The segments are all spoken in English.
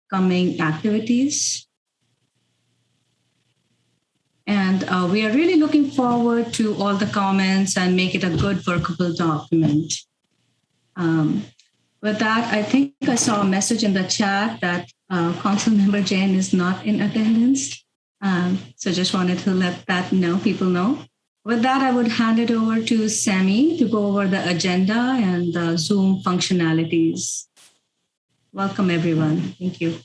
upcoming activities. And we are really looking forward to all the comments and make it a good workable document. With that, I think I saw a message in the chat that Council Member Jane is not in attendance. So just wanted to let people know. With that, I would hand it over to Sammy to go over the agenda and the Zoom functionalities. Welcome, everyone. Thank you.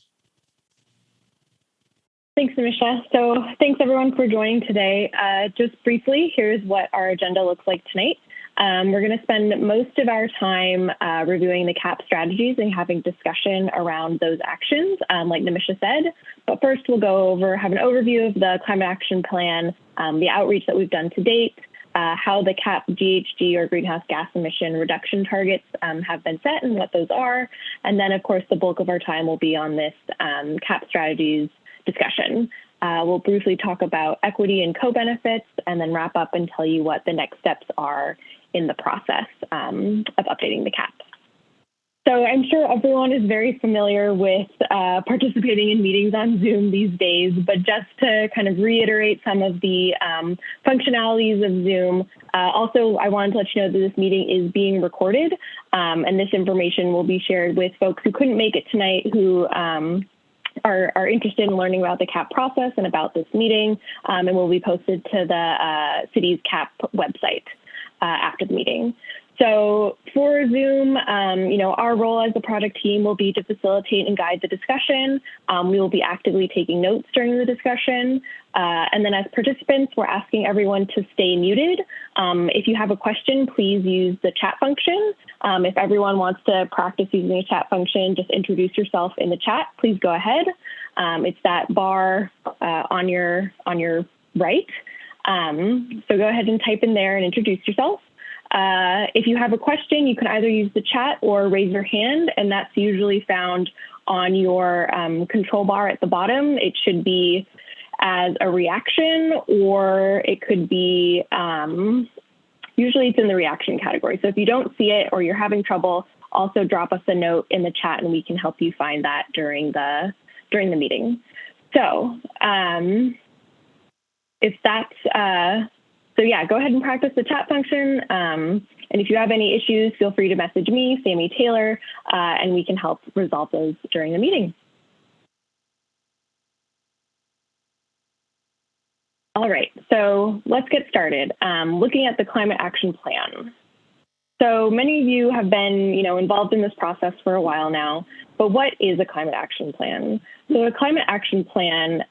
Thanks, Amisha. So thanks, everyone, for joining today. Just briefly, here's what our agenda looks like tonight. We're going to spend most of our time reviewing the CAP strategies and having discussion around those actions, like Nimisha said. But first, we'll have an overview of the Climate Action Plan, the outreach that we've done to date, how the CAP GHG or greenhouse gas emission reduction targets have been set and what those are. And then, of course, the bulk of our time will be on this CAP strategies discussion. We'll briefly talk about equity and co-benefits and then wrap up and tell you what the next steps are in the process of updating the CAP. So I'm sure everyone is very familiar with participating in meetings on Zoom these days, but just to kind of reiterate some of the functionalities of Zoom, also I wanted to let you know that this meeting is being recorded, and this information will be shared with folks who couldn't make it tonight who are interested in learning about the CAP process and about this meeting, and will be posted to the city's CAP website after the meeting. So for Zoom, our role as the project team will be to facilitate and guide the discussion. We will be actively taking notes during the discussion. And then as participants, we're asking everyone to stay muted. If you have a question, please use the chat function. If everyone wants to practice using the chat function, just introduce yourself in the chat. Please go ahead. It's that bar on your right. So go ahead and type in there and introduce yourself. If you have a question, you can either use the chat or raise your hand, and that's usually found on your control bar at the bottom. It should be as a reaction, or it could be, usually it's in the reaction category. So if you don't see it or you're having trouble, also drop us a note in the chat and we can help you find that during the meeting. So if that's, so yeah, go ahead and practice the chat function. And if you have any issues, feel free to message me, Sammy Taylor, and we can help resolve those during the meeting. All right, so let's get started. Looking at the Climate Action Plan. So many of you have been, involved in this process for a while now, but what is a Climate Action Plan? So a Climate Action Plan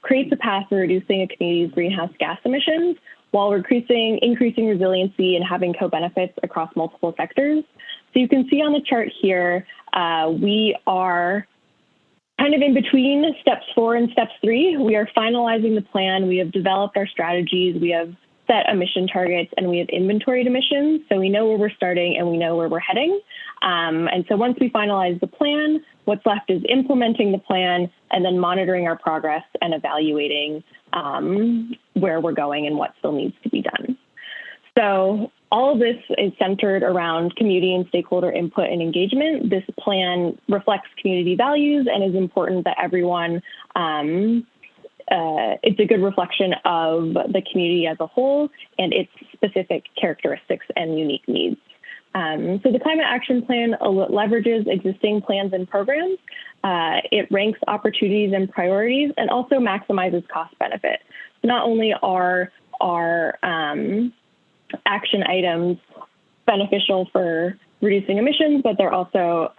creates a path for reducing a community's greenhouse gas emissions while increasing resiliency and having co-benefits across multiple sectors. So you can see on the chart here, we are kind of in between steps 4 and steps 3. We are finalizing the plan. We have developed our strategies. We have set emission targets and we have inventoried emissions. So we know where we're starting and we know where we're heading. And so once we finalize the plan, what's left is implementing the plan and then monitoring our progress and evaluating where we're going and what still needs to be done. So all of this is centered around community and stakeholder input and engagement. This plan reflects community values and is important that everyone, it's a good reflection of the community as a whole and its specific characteristics and unique needs. So the Climate Action Plan leverages existing plans and programs. It ranks opportunities and priorities and also maximizes cost benefit. Not only are our action items beneficial for reducing emissions, but they're also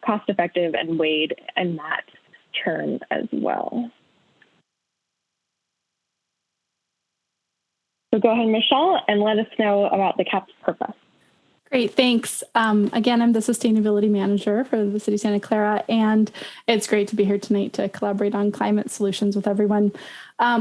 cost effective and weighed in that term as well. So go ahead, Michelle, and let us know about the CAP's purpose. Great, thanks. Again, I'm the Sustainability Manager for the City of Santa Clara, and it's great to be here tonight to collaborate on climate solutions with everyone.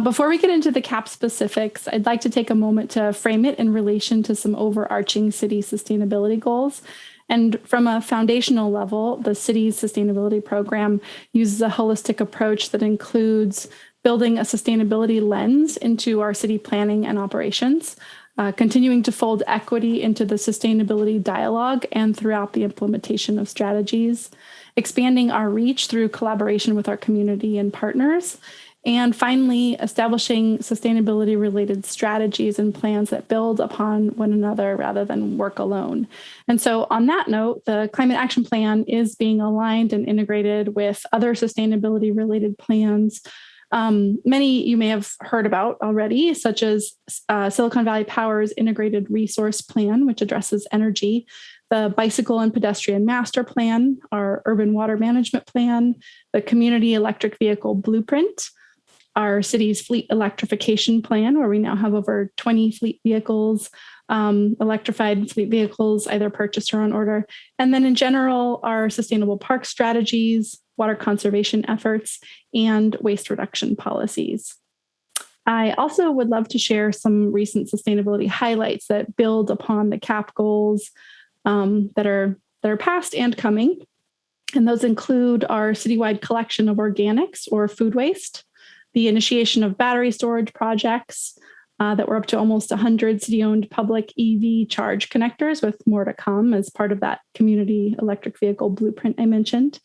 Before we get into the CAP specifics, I'd like to take a moment to frame it in relation to some overarching city sustainability goals. And from a foundational level, the city's sustainability program uses a holistic approach that includes building a sustainability lens into our city planning and operations, continuing to fold equity into the sustainability dialogue and throughout the implementation of strategies, expanding our reach through collaboration with our community and partners. And finally, establishing sustainability-related strategies and plans that build upon one another rather than work alone. And so on that note, the Climate Action Plan is being aligned and integrated with other sustainability-related plans. Many you may have heard about already, such as Silicon Valley Power's Integrated Resource Plan, which addresses energy, the Bicycle and Pedestrian Master Plan, our Urban Water Management Plan, the Community Electric Vehicle Blueprint, our city's fleet electrification plan, where we now have over 20 fleet vehicles, electrified fleet vehicles, either purchased or on order. And then in general, our sustainable park strategies, water conservation efforts, and waste reduction policies. I also would love to share some recent sustainability highlights that build upon the CAP goals that are past and coming. And those include our citywide collection of organics or food waste, the initiation of battery storage projects that we're up to almost 100 city-owned public EV charge connectors, with more to come as part of that community electric vehicle blueprint I mentioned.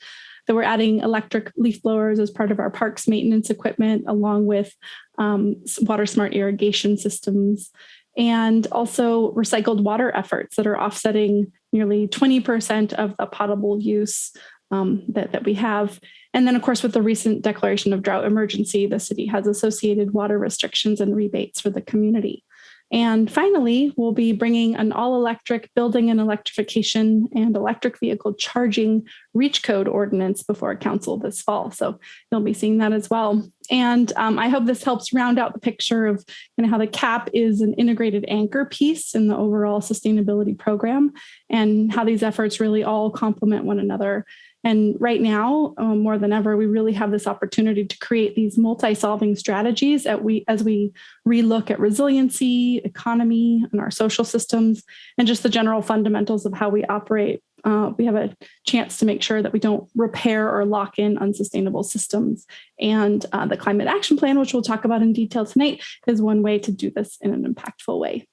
That we're adding electric leaf blowers as part of our parks maintenance equipment, along with water smart irrigation systems, and also recycled water efforts that are offsetting nearly 20% of the potable use that we have. And then, of course, with the recent declaration of drought emergency, the city has associated water restrictions and rebates for the community. And finally, we'll be bringing an all-electric building and electrification and electric vehicle charging reach code ordinance before council this fall. So you'll be seeing that as well. And I hope this helps round out the picture of how the CAP is an integrated anchor piece in the overall sustainability program, and how these efforts really all complement one another. And right now, more than ever, we really have this opportunity to create these multi-solving strategies as we relook at resiliency, economy, and our social systems, and just the general fundamentals of how we operate. We have a chance to make sure that we don't repair or lock in unsustainable systems. And the Climate Action Plan, which we'll talk about in detail tonight, is one way to do this in an impactful way.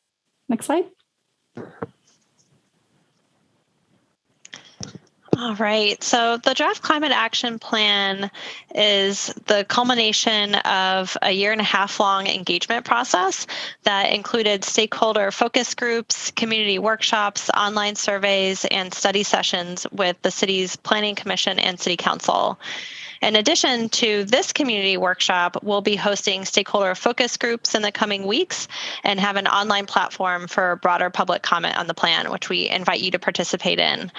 Next slide. All right, so the draft Climate Action Plan is the culmination of a 1.5-year-long engagement process that included stakeholder focus groups, community workshops, online surveys, and study sessions with the city's Planning Commission and City Council. In addition to this community workshop, we'll be hosting stakeholder focus groups in the coming weeks and have an online platform for broader public comment on the plan, which we invite you to participate in.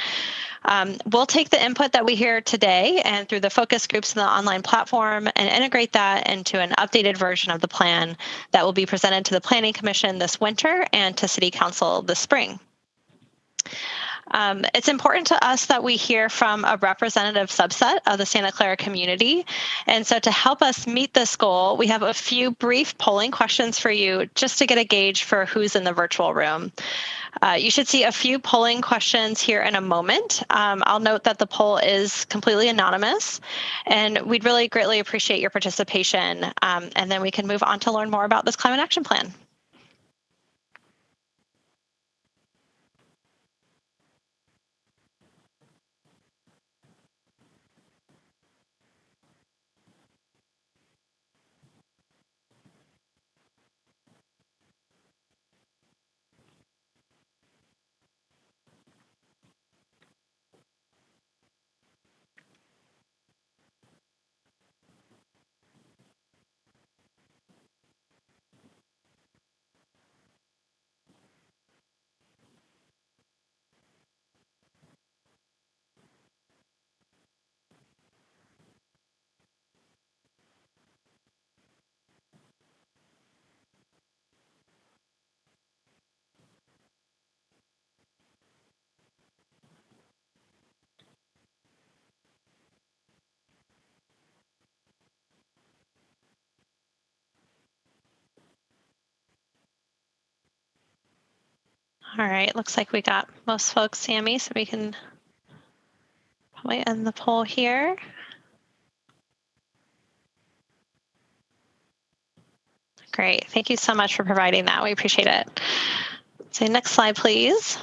We'll take the input that we hear today and through the focus groups in the online platform and integrate that into an updated version of the plan that will be presented to the Planning Commission this winter and to City Council this spring. It's important to us that we hear from a representative subset of the Santa Clara community. And so to help us meet this goal, we have a few brief polling questions for you just to get a gauge for who's in the virtual room. You should see a few polling questions here in a moment. I'll note that the poll is completely anonymous, and we'd really greatly appreciate your participation. And then we can move on to learn more about this Climate Action Plan. All right, looks like we got most folks, Sammy, so we can probably end the poll here. Great, thank you so much for providing that. We appreciate it. So next slide, please.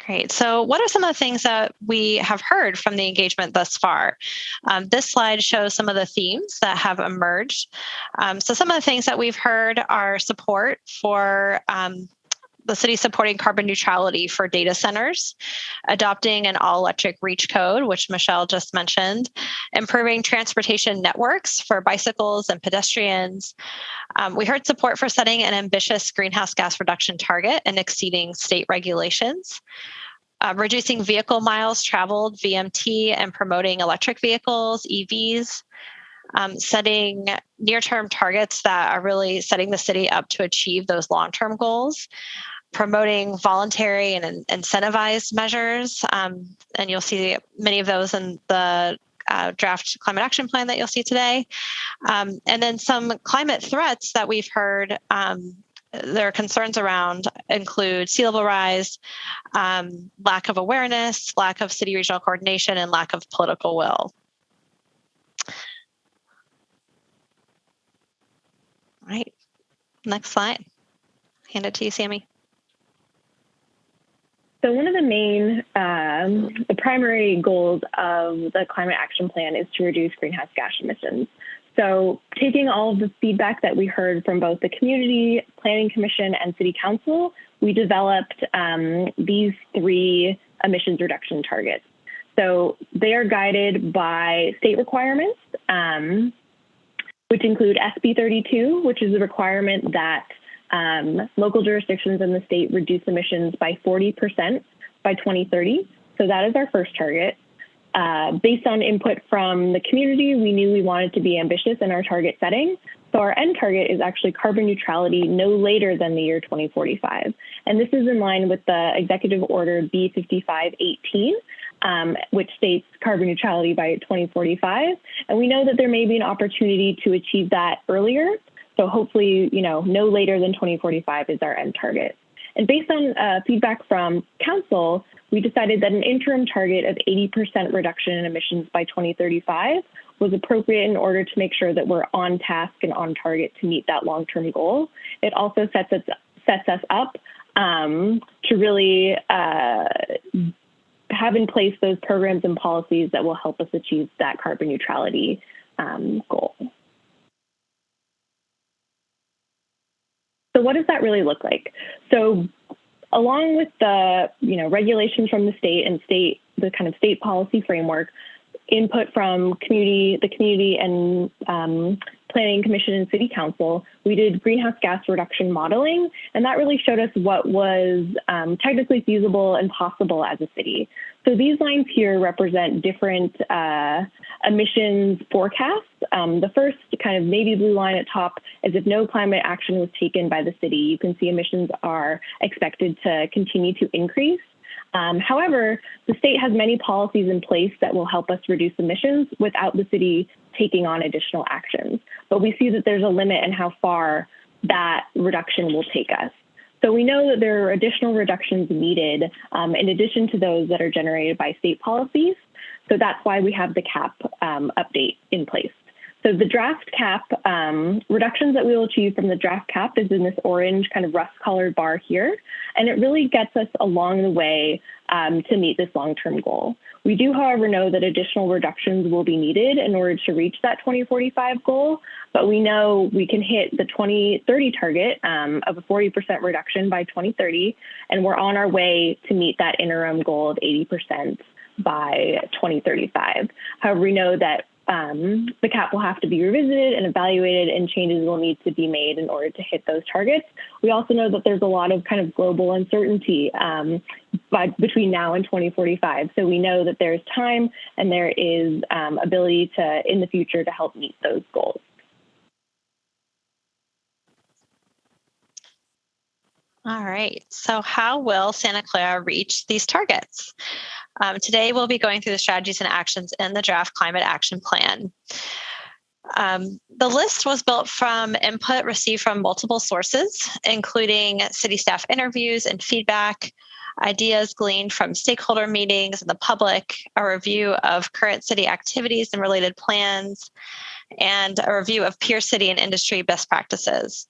Great. So what are some of the things that we have heard from the engagement thus far? This slide shows some of the themes that have emerged. So some of the things that we've heard are support for the city supporting carbon neutrality for data centers, adopting an all-electric REACH code, which Michelle just mentioned, improving transportation networks for bicycles and pedestrians. We heard support for setting an ambitious greenhouse gas reduction target and exceeding state regulations, reducing vehicle miles traveled, VMT, and promoting electric vehicles, EVs, setting near-term targets that are really setting the city up to achieve those long-term goals, promoting voluntary and incentivized measures. And you'll see many of those in the draft climate action plan that you'll see today. And then some climate threats that we've heard there are concerns around include sea level rise, lack of awareness, lack of city regional coordination, and lack of political will. All right, next slide. Hand it to you, Sammy. So one of the main, the primary goals of the Climate Action Plan is to reduce greenhouse gas emissions. So taking all of the feedback that we heard from both the Community Planning Commission and City Council, we developed these 3 emissions reduction targets. So they are guided by state requirements, which include SB 32, which is a requirement that local jurisdictions in the state reduce emissions by 40% by 2030. So that is our first target. Based on input from the community, we knew we wanted to be ambitious in our target setting. So our end target is actually carbon neutrality no later than the year 2045. And this is in line with the Executive Order B5518, which states carbon neutrality by 2045. And we know that there may be an opportunity to achieve that earlier. So hopefully, no later than 2045 is our end target. And based on feedback from council, we decided that an interim target of 80% reduction in emissions by 2035 was appropriate in order to make sure that we're on task and on target to meet that long-term goal. It also sets us up to really have in place those programs and policies that will help us achieve that carbon neutrality goal. So what does that really look like? So along with the regulations from the state and the kind of state policy framework, input from the community and Planning Commission and City Council, we did greenhouse gas reduction modeling, and that really showed us what was technically feasible and possible as a city. So these lines here represent different emissions forecasts. The first kind of navy blue line at top is if no climate action was taken by the city. You can see emissions are expected to continue to increase. However, the state has many policies in place that will help us reduce emissions without the city taking on additional actions. But we see that there's a limit in how far that reduction will take us. So we know that there are additional reductions needed in addition to those that are generated by state policies. So that's why we have the CAP update in place. So the draft CAP, reductions that we will achieve from the draft CAP is in this orange kind of rust-colored bar here, and it really gets us along the way to meet this long-term goal. We do, however, know that additional reductions will be needed in order to reach that 2045 goal, but we know we can hit the 2030 target of a 40% reduction by 2030, and we're on our way to meet that interim goal of 80% by 2035. However, we know that the CAP will have to be revisited and evaluated, and changes will need to be made in order to hit those targets. We also know that there's a lot of kind of global uncertainty between now and 2045. So we know that there's time and there is ability to, in the future, to help meet those goals. All right, so how will Santa Clara reach these targets? Today, we'll be going through the strategies and actions in the draft climate action plan. The list was built from input received from multiple sources, including city staff interviews and feedback, ideas gleaned from stakeholder meetings and the public, a review of current city activities and related plans, and a review of peer city and industry best practices.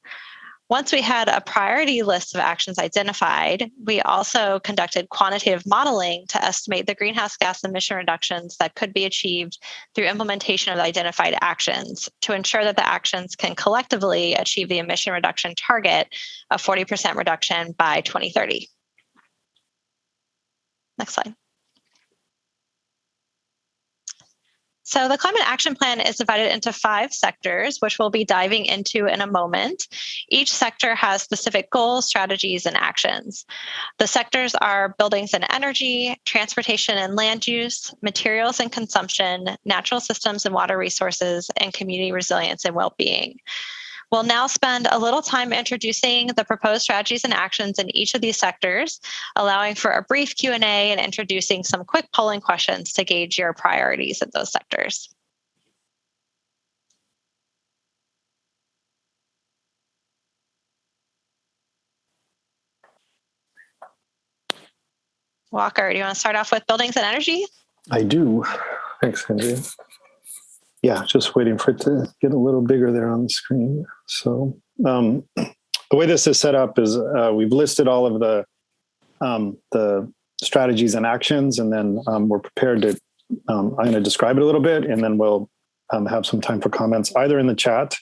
Once we had a priority list of actions identified, we also conducted quantitative modeling to estimate the greenhouse gas emission reductions that could be achieved through implementation of the identified actions to ensure that the actions can collectively achieve the emission reduction target of 40% reduction by 2030. Next slide. So the Climate Action Plan is divided into 5 sectors, which we'll be diving into in a moment. Each sector has specific goals, strategies, and actions. The sectors are buildings and energy, transportation and land use, materials and consumption, natural systems and water resources, and community resilience and well-being. We'll now spend a little time introducing the proposed strategies and actions in each of these sectors, allowing for a brief Q&A and introducing some quick polling questions to gauge your priorities in those sectors. Walker, do you want to start off with buildings and energy? I do. Thanks, Andrea. Yeah, just waiting for it to get a little bigger there on the screen. So the way this is set up is we've listed all of the strategies and actions, and then we're prepared to, I'm going to describe it a little bit, and then we'll have some time for comments either in the chat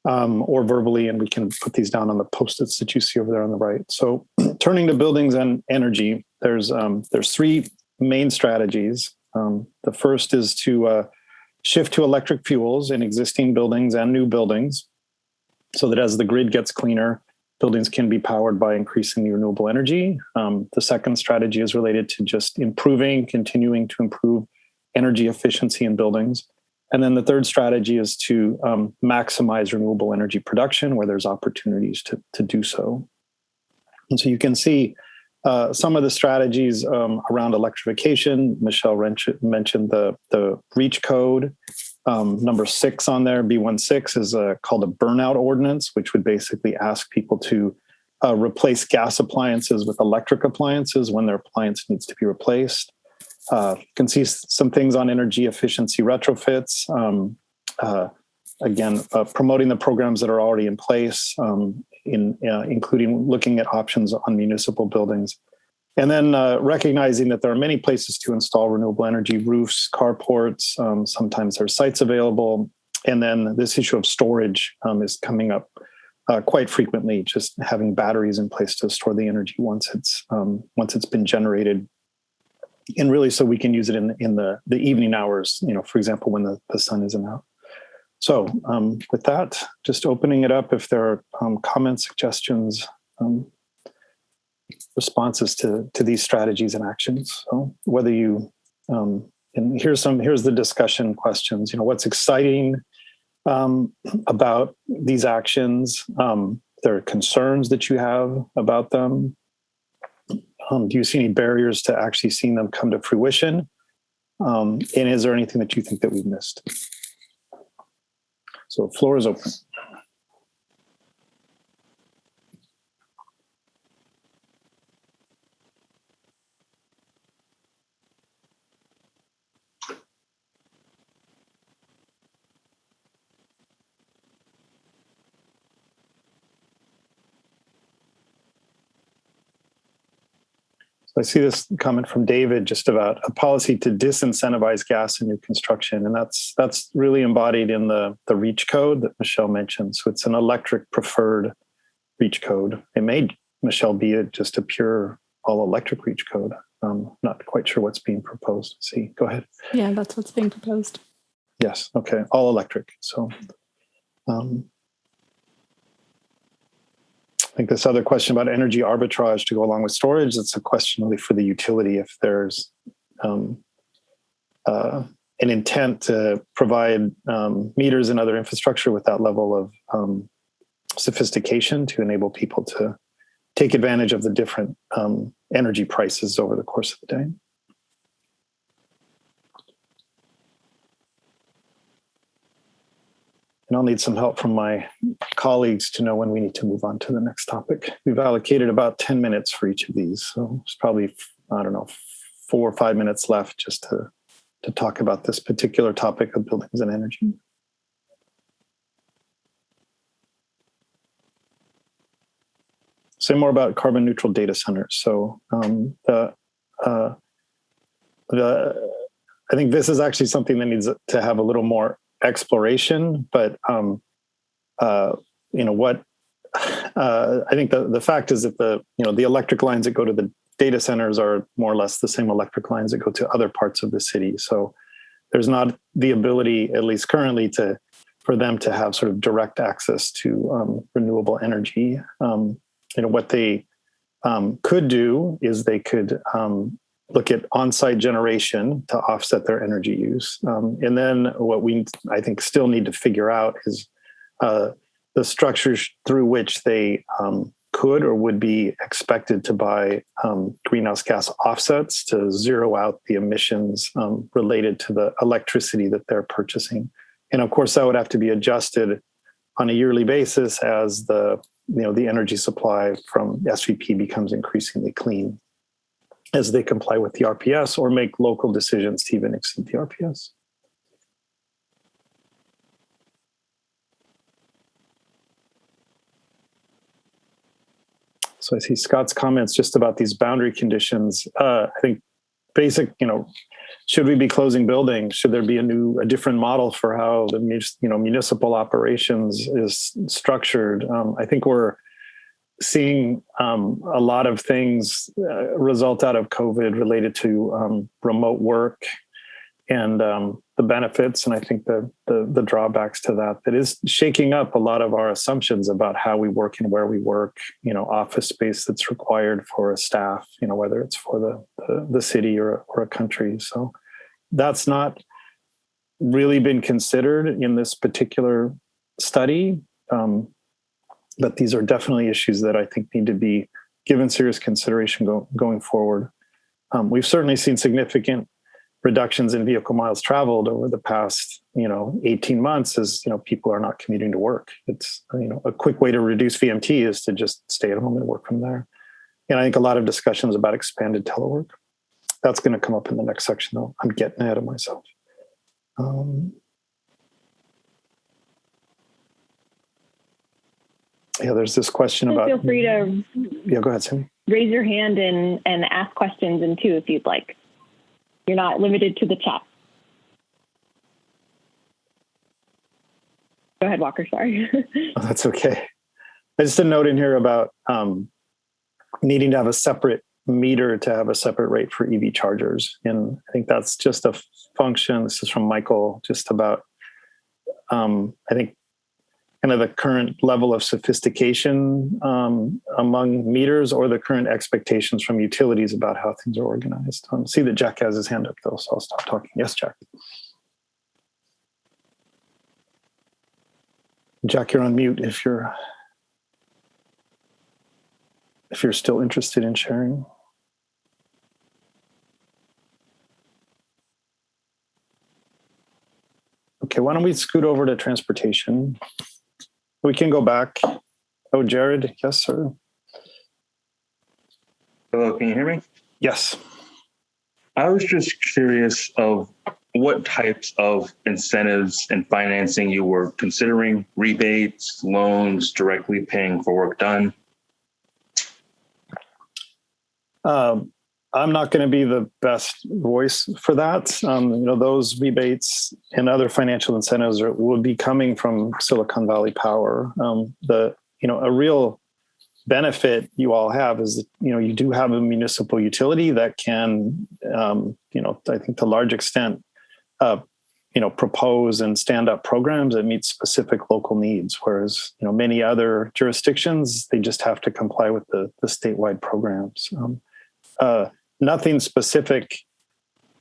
or verbally, and we can put these down on the post-its that you see over there on the right. So turning to buildings and energy, there's 3 main strategies. The first is to shift to electric fuels in existing buildings and new buildings so that as the grid gets cleaner, buildings can be powered by increasing the renewable energy. The second strategy is related to just continuing to improve energy efficiency in buildings. And then the third strategy is to maximize renewable energy production where there's opportunities to do so. And so you can see some of the strategies around electrification. Michelle mentioned the REACH code. Number 6 on there, B16, is called a burnout ordinance, which would basically ask people to replace gas appliances with electric appliances when their appliance needs to be replaced. You can see some things on energy efficiency retrofits. Again, promoting the programs that are already in place, including looking at options on municipal buildings. And then recognizing that there are many places to install renewable energy, roofs, carports, sometimes there's sites available. And then this issue of storage is coming up quite frequently, just having batteries in place to store the energy once it's been generated. And really so we can use it in the evening hours, for example, when the sun isn't out. So with that, just opening it up if there are comments, suggestions, responses to these strategies and actions. So whether you, and here's the discussion questions, what's exciting about these actions? There are concerns that you have about them. Do you see any barriers to actually seeing them come to fruition? And is there anything that you think that we've missed? So floor is open. I see this comment from David just about a policy to disincentivize gas in new construction. And that's really embodied in the REACH code that Michelle mentioned. So it's an electric preferred REACH code. It may, Michelle, be just a pure all electric REACH code. Not quite sure what's being proposed. See, go ahead. Yeah, that's what's being proposed. Yes. Okay. All electric. So I think this other question about energy arbitrage to go along with storage, it's a question really for the utility if there's an intent to provide meters and other infrastructure with that level of sophistication to enable people to take advantage of the different energy prices over the course of the day. And I'll need some help from my colleagues to know when we need to move on to the next topic. We've allocated about 10 minutes for each of these. So there's probably, 4 or 5 minutes left just to talk about this particular topic of buildings and energy. say more about carbon neutral data centers. So I think this is actually something that needs to have a little more exploration, but I think the fact is that the electric lines that go to the data centers are more or less the same electric lines that go to other parts of the city. So there's not the ability, at least currently, for them to have sort of direct access to renewable energy. What they could do is they could look at on-site generation to offset their energy use. And then what I think still need to figure out is the structures through which they could or would be expected to buy greenhouse gas offsets to zero out the emissions related to the electricity that they're purchasing. And of course, that would have to be adjusted on a yearly basis as the energy supply from SVP becomes increasingly clean, as they comply with the RPS or make local decisions to even exceed the RPS. So I see Scott's comments just about these boundary conditions. I think basic, should we be closing buildings? Should there be a different model for how the municipal operations is structured? I think we're seeing a lot of things result out of COVID related to remote work and the benefits, and I think the drawbacks to that is shaking up a lot of our assumptions about how we work and where we work. Office space that's required for a staff, whether it's for the city or a country. So that's not really been considered in this particular study. But these are definitely issues that I think need to be given serious consideration going forward. We've certainly seen significant reductions in vehicle miles traveled over the past, 18 months as, people are not commuting to work. It's, a quick way to reduce VMT is to just stay at home and work from there. And I think a lot of discussions about expanded telework. That's going to come up in the next section, though. I'm getting ahead of myself. There's this question about... Feel free to... Yeah, go ahead, Sammy. Raise your hand and ask questions in too, if you'd like. You're not limited to the chat. Go ahead, Walker, sorry. Oh, that's okay. Just a note in here about needing to have a separate meter to have a separate rate for EV chargers. And I think that's just a function, this is from Michael, just about, I think, kind of the current level of sophistication among meters or the current expectations from utilities about how things are organized. See that Jack has his hand up though, so I'll stop talking. Yes, Jack. Jack, you're on mute if you're still interested in sharing. Okay, why don't we scoot over to transportation? We can go back. Oh, Jared, yes, sir. Hello, can you hear me? Yes. I was just curious of what types of incentives and financing you were considering, rebates, loans, directly paying for work done. I'm not going to be the best voice for that. Those rebates and other financial incentives will be coming from Silicon Valley Power. A real benefit you all have is that, you do have a municipal utility that can, I think to a large extent, propose and stand up programs that meet specific local needs. Whereas, many other jurisdictions, they just have to comply with the statewide programs. Nothing specific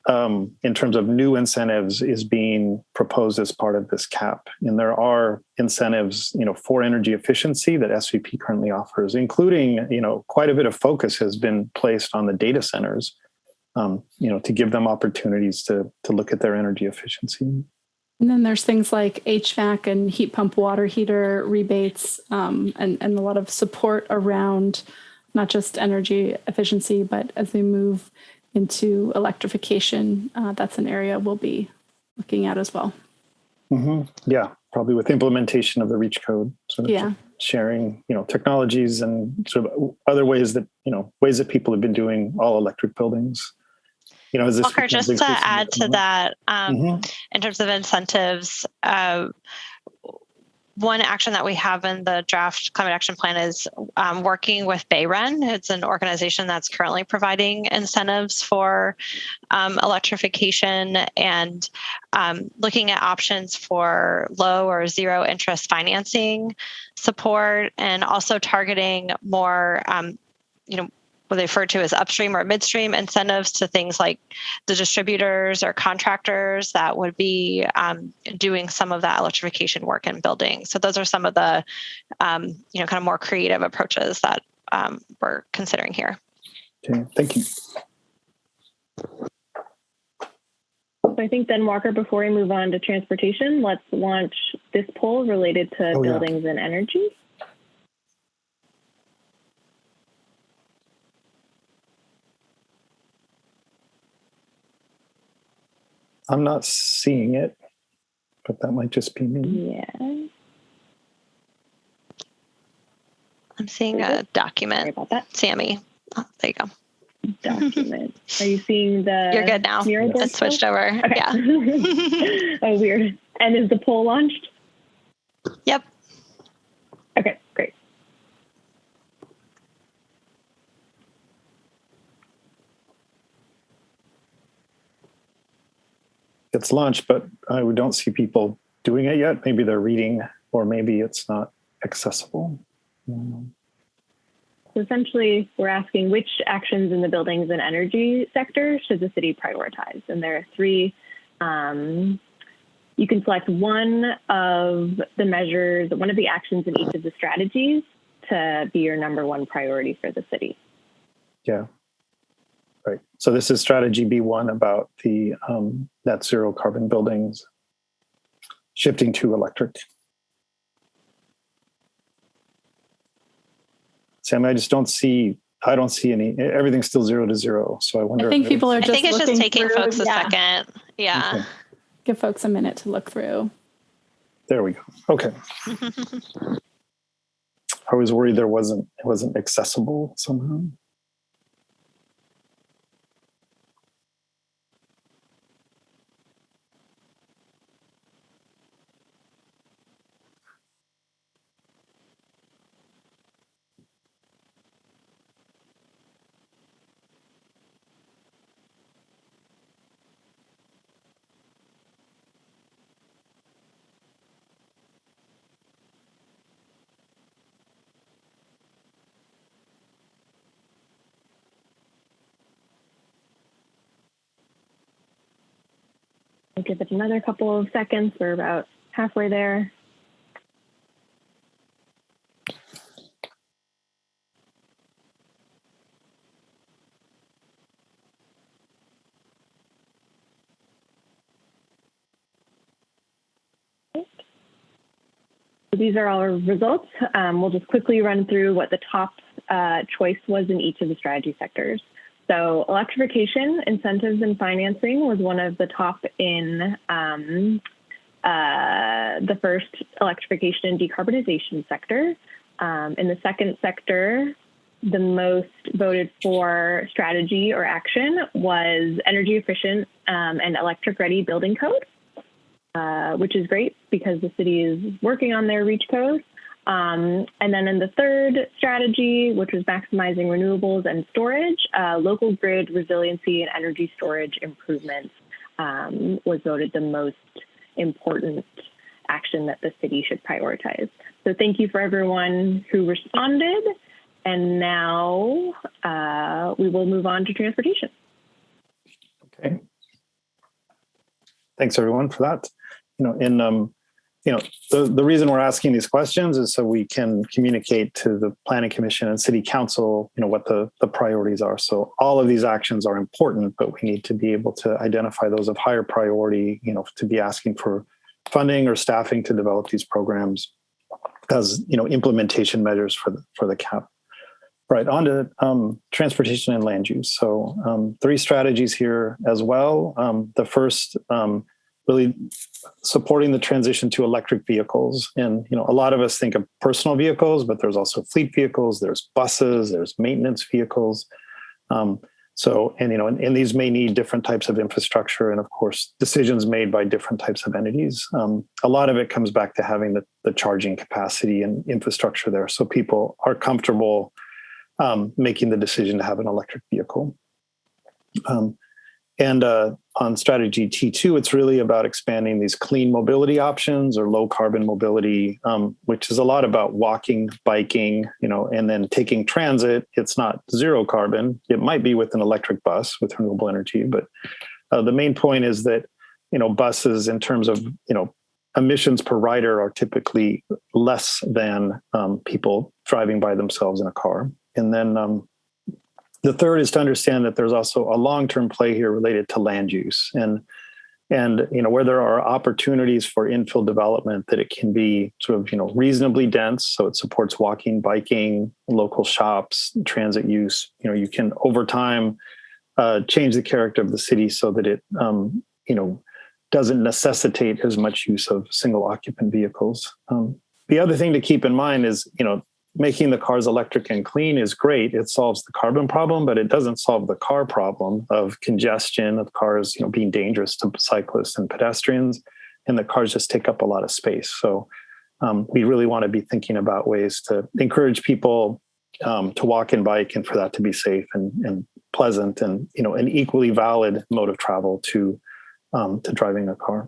in terms of new incentives is being proposed as part of this cap. And there are incentives, for energy efficiency that SVP currently offers, including, quite a bit of focus has been placed on the data centers, to give them opportunities to look at their energy efficiency. And then there's things like HVAC and heat pump water heater rebates, and a lot of support around not just energy efficiency, but as we move into electrification, that's an area we'll be looking at as well. Mm-hmm. Yeah, probably with implementation of the REACH code. Yeah. sharing, technologies and sort of other ways that, ways that people have been doing all electric buildings. Is this Walker, just to add to that, Mm-hmm. in terms of incentives, one action that we have in the draft climate action plan is working with BayREN. It's an organization that's currently providing incentives for electrification and looking at options for low or zero interest financing support, and also targeting more, what they refer to as upstream or midstream incentives to things like the distributors or contractors that would be doing some of that electrification work in buildings. So those are some of the, kind of more creative approaches that we're considering here. Okay, thank you. So I think then, Walker, before we move on to transportation, let's launch this poll related to buildings and energy. I'm not seeing it, but that might just be me. Yeah. I'm seeing a document. Sorry about that. Sammy. Oh, there you go. Document. Are you seeing the You're good now. mural board It switched over. Okay. Yeah. Oh, weird. And is the poll launched? Yep. Okay, great. It's launched, but I don't see people doing it yet. Maybe they're reading, or maybe it's not accessible. So essentially, we're asking which actions in the buildings and energy sector should the city prioritize? And there are three. You can select one of the measures, one of the actions in each of the strategies to be your number one priority for the city. Yeah. Right. So this is strategy B1 about the net zero carbon buildings shifting to electric. Sam, I don't see any, everything's still 0 to 0. So I wonder. I think people are just I think it's just taking through. folks a second. Yeah. Okay. Give folks a minute to look through. There we go. Okay. I was worried it wasn't accessible somehow. I'll give it another couple of seconds. We're about halfway there. So these are our results. We'll just quickly run through what the top choice was in each of the strategy sectors. So electrification, incentives, and financing was one of the top in the first electrification and decarbonization sector. In the second sector, the most voted for strategy or action was energy efficient and electric ready building code, which is great because the city is working on their REACH code. And then in the third strategy, which was maximizing renewables and storage, local grid resiliency and energy storage improvements was voted the most important action that the city should prioritize. So thank you for everyone who responded. And now we will move on to transportation. Okay. Thanks everyone for that. The reason we're asking these questions is so we can communicate to the Planning Commission and City Council, what the priorities are. So all of these actions are important, but we need to be able to identify those of higher priority, to be asking for funding or staffing to develop these programs as, implementation measures for the CAP. Right, on to transportation and land use. So 3 strategies here as well. The first really supporting the transition to electric vehicles. And, a lot of us think of personal vehicles, but there's also fleet vehicles, there's buses, there's maintenance vehicles. And these may need different types of infrastructure and, of course, decisions made by different types of entities. A lot of it comes back to having the charging capacity and infrastructure there, so people are comfortable making the decision to have an electric vehicle. On strategy T2, it's really about expanding these clean mobility options or low carbon mobility, which is a lot about walking, biking, and then taking transit. It's not zero carbon. It might be with an electric bus with renewable energy, but the main point is that, buses in terms of, emissions per rider are typically less than people driving by themselves in a car. And then the third is to understand that there's also a long-term play here related to land use and where there are opportunities for infill development, that it can be sort of, reasonably dense. So it supports walking, biking, local shops, transit use. You can over time change the character of the city so that it, doesn't necessitate as much use of single occupant vehicles. The other thing to keep in mind is, making the cars electric and clean is great. It solves the carbon problem, but it doesn't solve the car problem of congestion, of cars, being dangerous to cyclists and pedestrians, and the cars just take up a lot of space. So we really want to be thinking about ways to encourage people to walk and bike, and for that to be safe and pleasant, and an equally valid mode of travel to driving a car.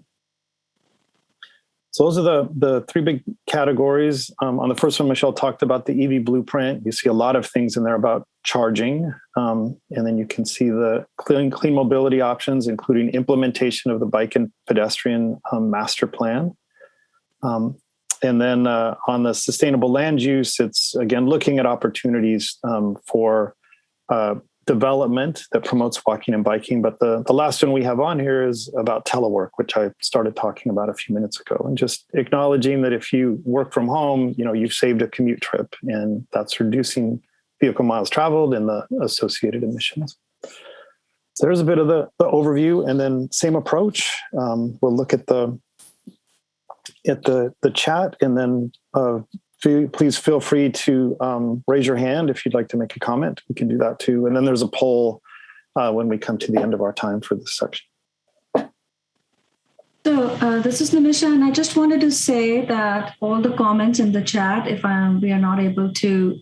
So those are the three big categories. On the first one, Michelle talked about the EV blueprint. You see a lot of things in there about charging. And then you can see the clean mobility options, including implementation of the bike and pedestrian master plan. And then on the sustainable land use, it's, again, looking at opportunities for development that promotes walking and biking. But the last one we have on here is about telework, which I started talking about a few minutes ago, and just acknowledging that if you work from home, you've saved a commute trip, and that's reducing vehicle miles traveled and the associated emissions. So there's a bit of the overview, and then same approach. We'll look at the chat, and then please feel free to raise your hand if you'd like to make a comment. We can do that too. And then there's a poll when we come to the end of our time for this section. So this is Nimisha, and I just wanted to say that all the comments in the chat, if we are not able to,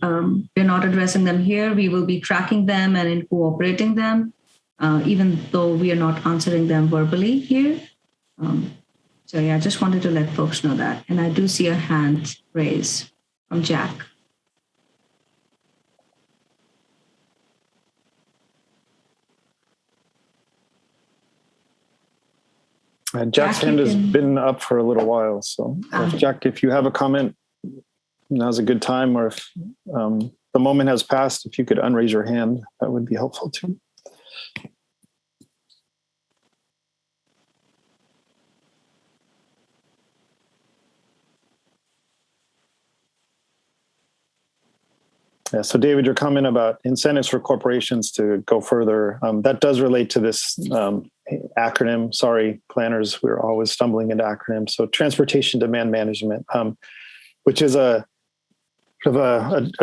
we're not addressing them here, we will be tracking them and incorporating them, even though we are not answering them verbally here. So yeah, I just wanted to let folks know that. And I do see a hand raised from Jack. Jack's hand has been up for a little while. So Jack, if you have a comment, now's a good time. Or if the moment has passed, if you could unraise your hand, that would be helpful too. Yeah, so David, your comment about incentives for corporations to go further, that does relate to this acronym. Sorry, planners, we're always stumbling into acronyms. So transportation demand management, which is a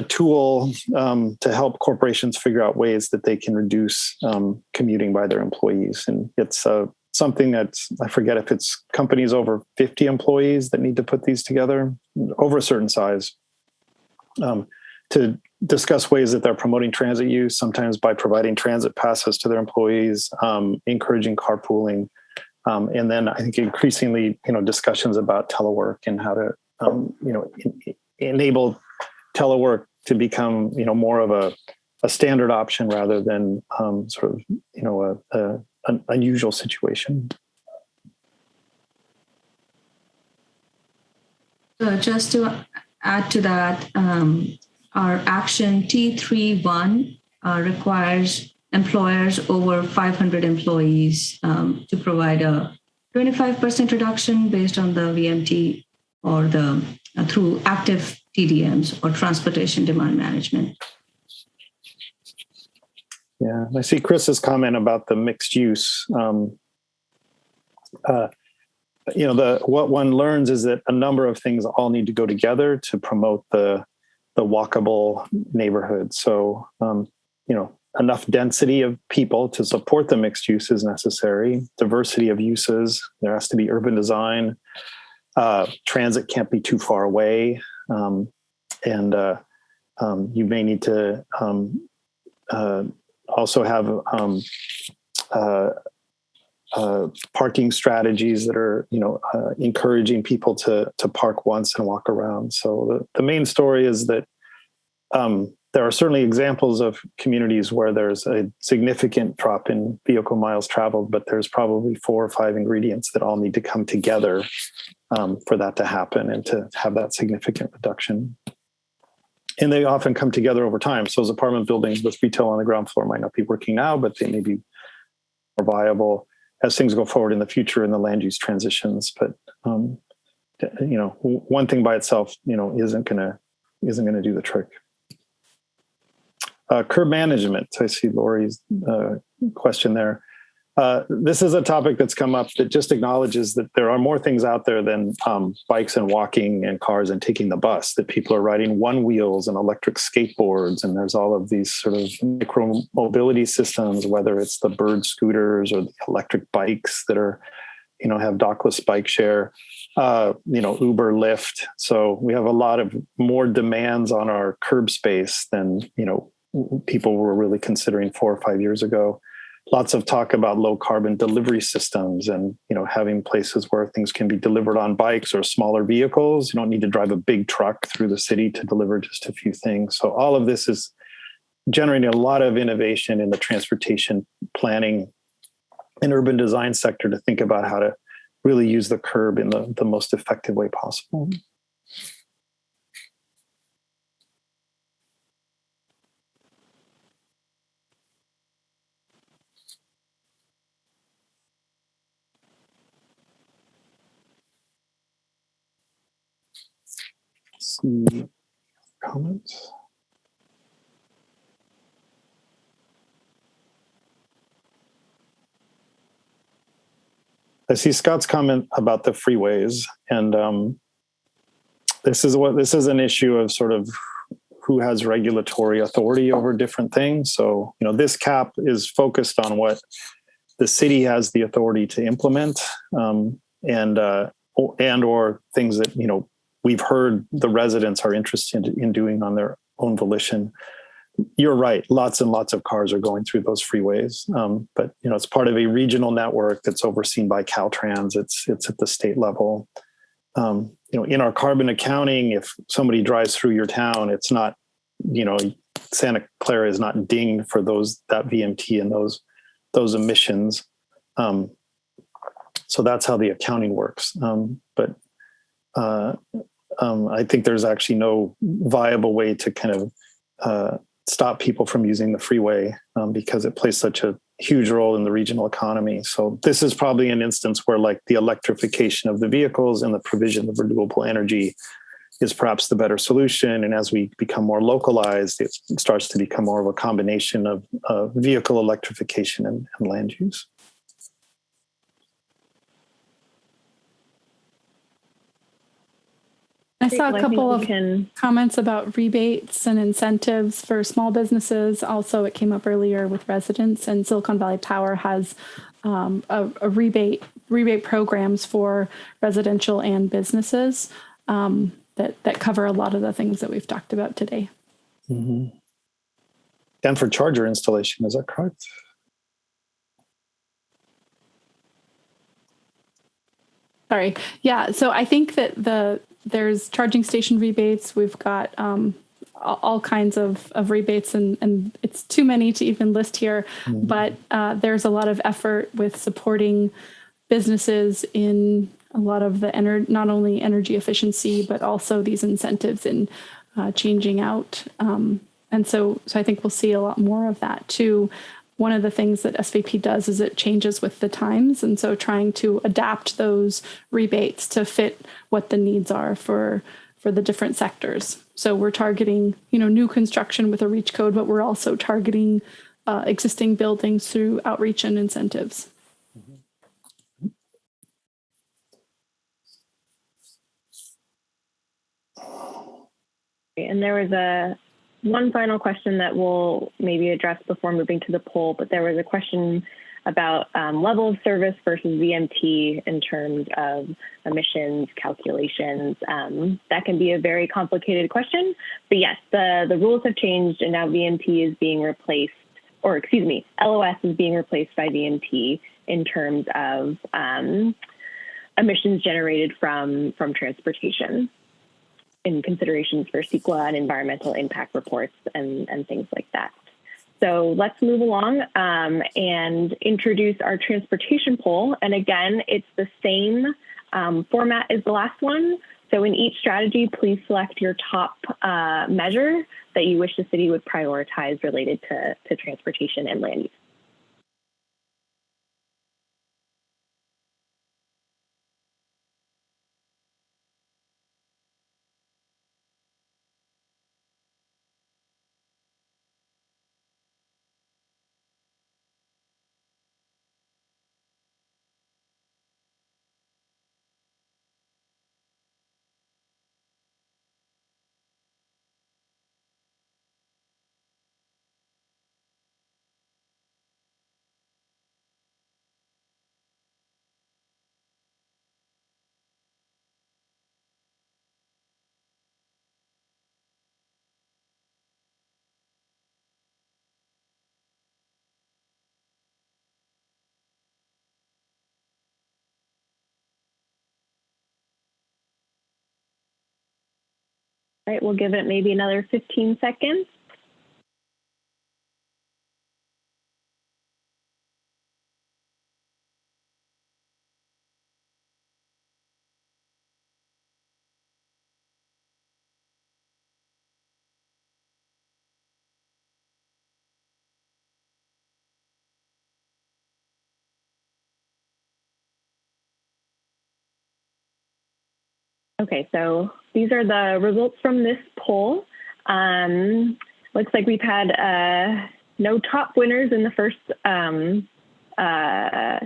tool to help corporations figure out ways that they can reduce commuting by their employees. And it's something that's, I forget if it's companies over 50 employees that need to put these together, over a certain size, to discuss ways that they're promoting transit use, sometimes by providing transit passes to their employees, encouraging carpooling, and then I think increasingly, discussions about telework and how to, enable telework to become, more of a standard option rather than sort of, an unusual situation. So just to add to that, our action T31 requires employers over 500 employees to provide a 25% reduction based on the VMT or through active TDMs or transportation demand management. Yeah, I see Chris's comment about the mixed use. what one learns is that a number of things all need to go together to promote the walkable neighborhood. So, enough density of people to support the mixed use is necessary. Diversity of uses. There has to be urban design. Transit can't be too far away. And you may need to also have parking strategies that are, encouraging people to park once and walk around. So the main story is that there are certainly examples of communities where there's a significant drop in vehicle miles traveled, but there's probably 4 or 5 ingredients that all need to come together for that to happen and to have that significant reduction. And they often come together over time. So those apartment buildings with retail on the ground floor might not be working now, but they may be more viable as things go forward in the future and the land use transitions. But one thing by itself, isn't gonna do the trick. Curb management. I see Lori's question there. This is a topic that's come up that just acknowledges that there are more things out there than bikes and walking and cars and taking the bus, that people are riding one wheels and electric skateboards. And there's all of these sort of micro mobility systems, whether it's the Bird scooters or the electric bikes that are, have dockless bike share, Uber, Lyft. So we have a lot of more demands on our curb space than, people were really considering 4 or 5 years ago. Lots of talk about low carbon delivery systems and, having places where things can be delivered on bikes or smaller vehicles. You don't need to drive a big truck through the city to deliver just a few things. So all of this is generating a lot of innovation in the transportation planning and urban design sector to think about how to really use the curb in the most effective way possible. See comments. I see Scott's comment about the freeways, and this is an issue of sort of who has regulatory authority over different things. So, this cap is focused on what the city has the authority to implement, and or things that we've heard the residents are interested in doing on their own volition. You're right. Lots and lots of cars are going through those freeways. But, it's part of a regional network that's overseen by Caltrans. It's at the state level. In our carbon accounting, if somebody drives through your town, it's not, Santa Clara is not dinged for that VMT and those emissions. So that's how the accounting works. But I think there's actually no viable way to kind of stop people from using the freeway because it plays such a huge role in the regional economy. So this is probably an instance where the electrification of the vehicles and the provision of renewable energy is perhaps the better solution. And as we become more localized, it starts to become more of a combination of vehicle electrification and land use. I saw a couple of comments about rebates and incentives for small businesses. Also, it came up earlier with residents, and Silicon Valley Power has a rebate programs for residential and businesses that cover a lot of the things that we've talked about today. Mm-hmm. And for charger installation, is that correct? Sorry. Yeah. So I think that there's charging station rebates. We've got all kinds of rebates, and it's too many to even list here. Mm-hmm. But there's a lot of effort with supporting businesses in a lot of the not only energy efficiency, but also these incentives in changing out. And so I think we'll see a lot more of that too. One of the things that SVP does is it changes with the times. And so trying to adapt those rebates to fit what the needs are for the different sectors. So we're targeting, new construction with a REACH code, but we're also targeting existing buildings through outreach and incentives. And there was one final question that we'll maybe address before moving to the poll, but there was a question about level of service versus VMT in terms of emissions calculations. That can be a very complicated question, but yes, the rules have changed and now VMT is being replaced, or excuse me, LOS is being replaced by VMT in terms of emissions generated from transportation in considerations for CEQA and environmental impact reports and things like that. So let's move along and introduce our transportation poll. And again, it's the same format as the last one. So in each strategy, please select your top measure that you wish the city would prioritize related to transportation and land use. All right, we'll give it maybe another 15 seconds. Okay, so these are the results from this poll. Looks like we've had no top winners in the first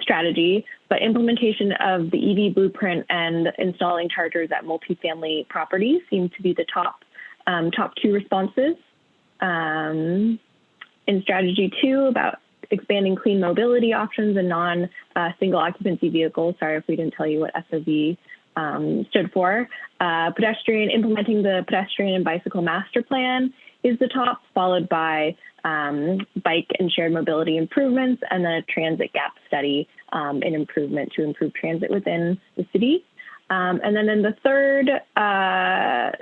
strategy, but implementation of the EV blueprint and installing chargers at multifamily properties seem to be the top two responses. In strategy 2, about expanding clean mobility options and non-single occupancy vehicles. Sorry if we didn't tell you what SOV stood for. Implementing the pedestrian and bicycle master plan is the top, followed by bike and shared mobility improvements, and then a transit gap study an improvement to improve transit within the city. And then in the third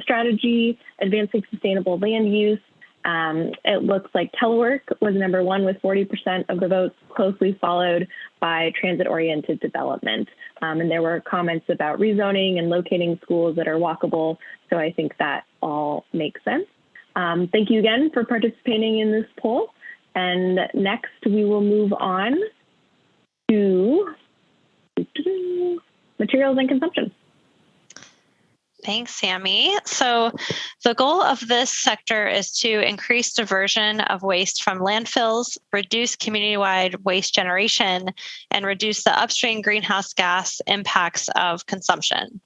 strategy, advancing sustainable land use, it looks like telework was number 1 with 40% of the votes, closely followed by transit-oriented development. And there were comments about rezoning and locating schools that are walkable, so I think that all makes sense. Thank you again for participating in this poll. And next, we will move on to materials and consumption. Thanks, Sammy. So the goal of this sector is to increase diversion of waste from landfills, reduce community-wide waste generation, and reduce the upstream greenhouse gas impacts of consumption.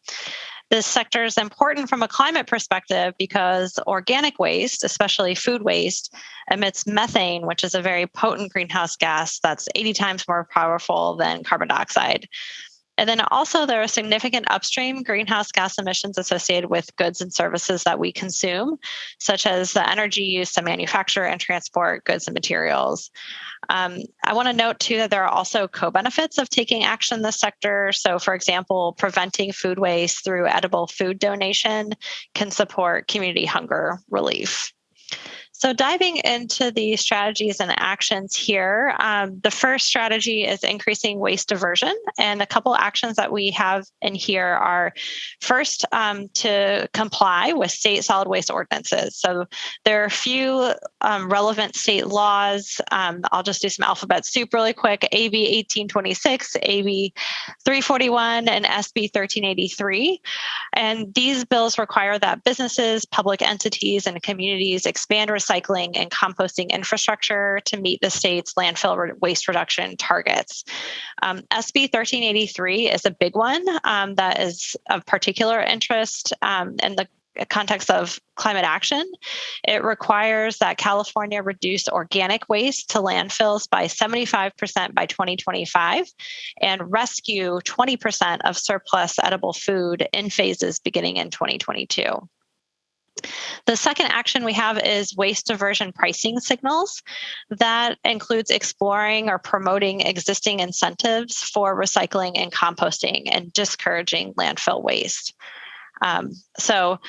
This sector is important from a climate perspective because organic waste, especially food waste, emits methane, which is a very potent greenhouse gas that's 80 times more powerful than carbon dioxide. And then also there are significant upstream greenhouse gas emissions associated with goods and services that we consume, such as the energy used to manufacture and transport goods and materials. I want to note too that there are also co-benefits of taking action in this sector. So for example, preventing food waste through edible food donation can support community hunger relief. So diving into the strategies and actions here, the first strategy is increasing waste diversion. And a couple actions that we have in here are first to comply with state solid waste ordinances. So there are a few relevant state laws. I'll just do some alphabet soup really quick. AB 1826, AB 341, and SB 1383. And these bills require that businesses, public entities, and communities expand recycling and composting infrastructure to meet the state's landfill waste reduction targets. SB 1383 is a big one that is of particular interest, and the context of climate action, it requires that California reduce organic waste to landfills by 75% by 2025 and rescue 20% of surplus edible food in phases beginning in 2022. The second action we have is waste diversion pricing signals. That includes exploring or promoting existing incentives for recycling and composting and discouraging landfill waste. So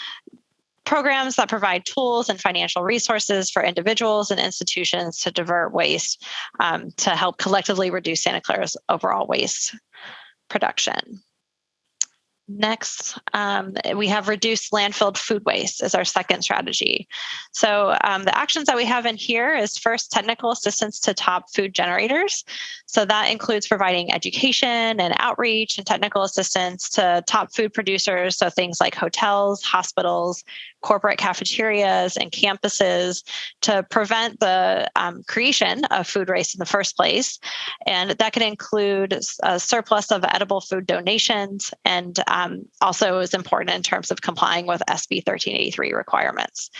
programs that provide tools and financial resources for individuals and institutions to divert waste to help collectively reduce Santa Clara's overall waste production. Next, we have reduced landfill food waste as our second strategy. So the actions that we have in here is first technical assistance to top food generators. So that includes providing education and outreach and technical assistance to top food producers. So things like hotels, hospitals, corporate cafeterias, and campuses to prevent the creation of food waste in the first place. And that can include a surplus of edible food donations and also is important in terms of complying with SB 1383 requirements.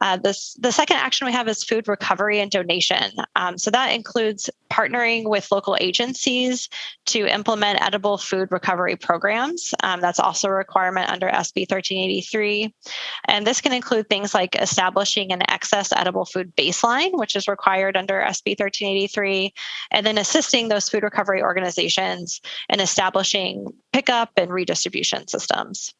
The second action we have is food recovery and donation. So that includes partnering with local agencies to implement edible food recovery programs. That's also a requirement under SB 1383. And this can include things like establishing an excess edible food baseline, which is required under SB 1383, and then assisting those food recovery organizations in establishing pickup and redistribution systems.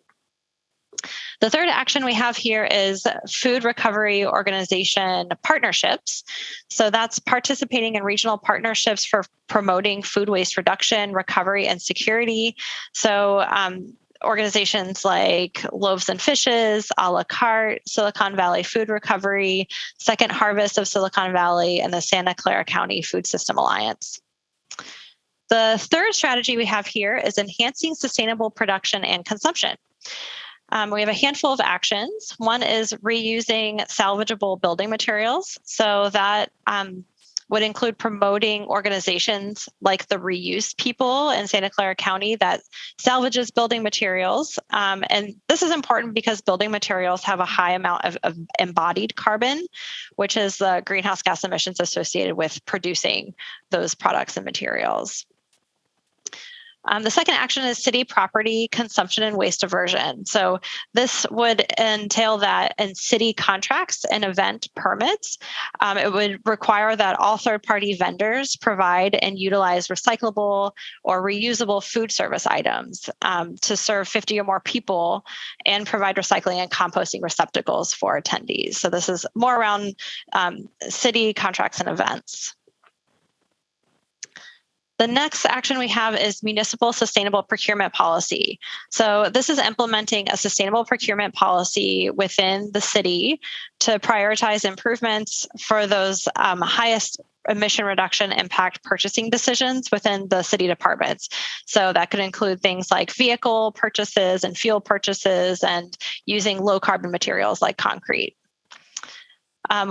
The third action we have here is food recovery organization partnerships. So that's participating in regional partnerships for promoting food waste reduction, recovery, and security. So organizations like Loaves and Fishes, A La Carte, Silicon Valley Food Recovery, Second Harvest of Silicon Valley, and the Santa Clara County Food System Alliance. The third strategy we have here is enhancing sustainable production and consumption. We have a handful of actions. One is reusing salvageable building materials. So that would include promoting organizations like the Reuse People in Santa Clara County that salvages building materials. And this is important because building materials have a high amount of embodied carbon, which is the greenhouse gas emissions associated with producing those products and materials. The second action is city property consumption and waste diversion. So this would entail that in city contracts and event permits, it would require that all third-party vendors provide and utilize recyclable or reusable food service items to serve 50 or more people and provide recycling and composting receptacles for attendees. So this is more around city contracts and events. The next action we have is municipal sustainable procurement policy. So this is implementing a sustainable procurement policy within the city to prioritize improvements for those highest emission reduction impact purchasing decisions within the city departments. So that could include things like vehicle purchases and fuel purchases and using low carbon materials like concrete.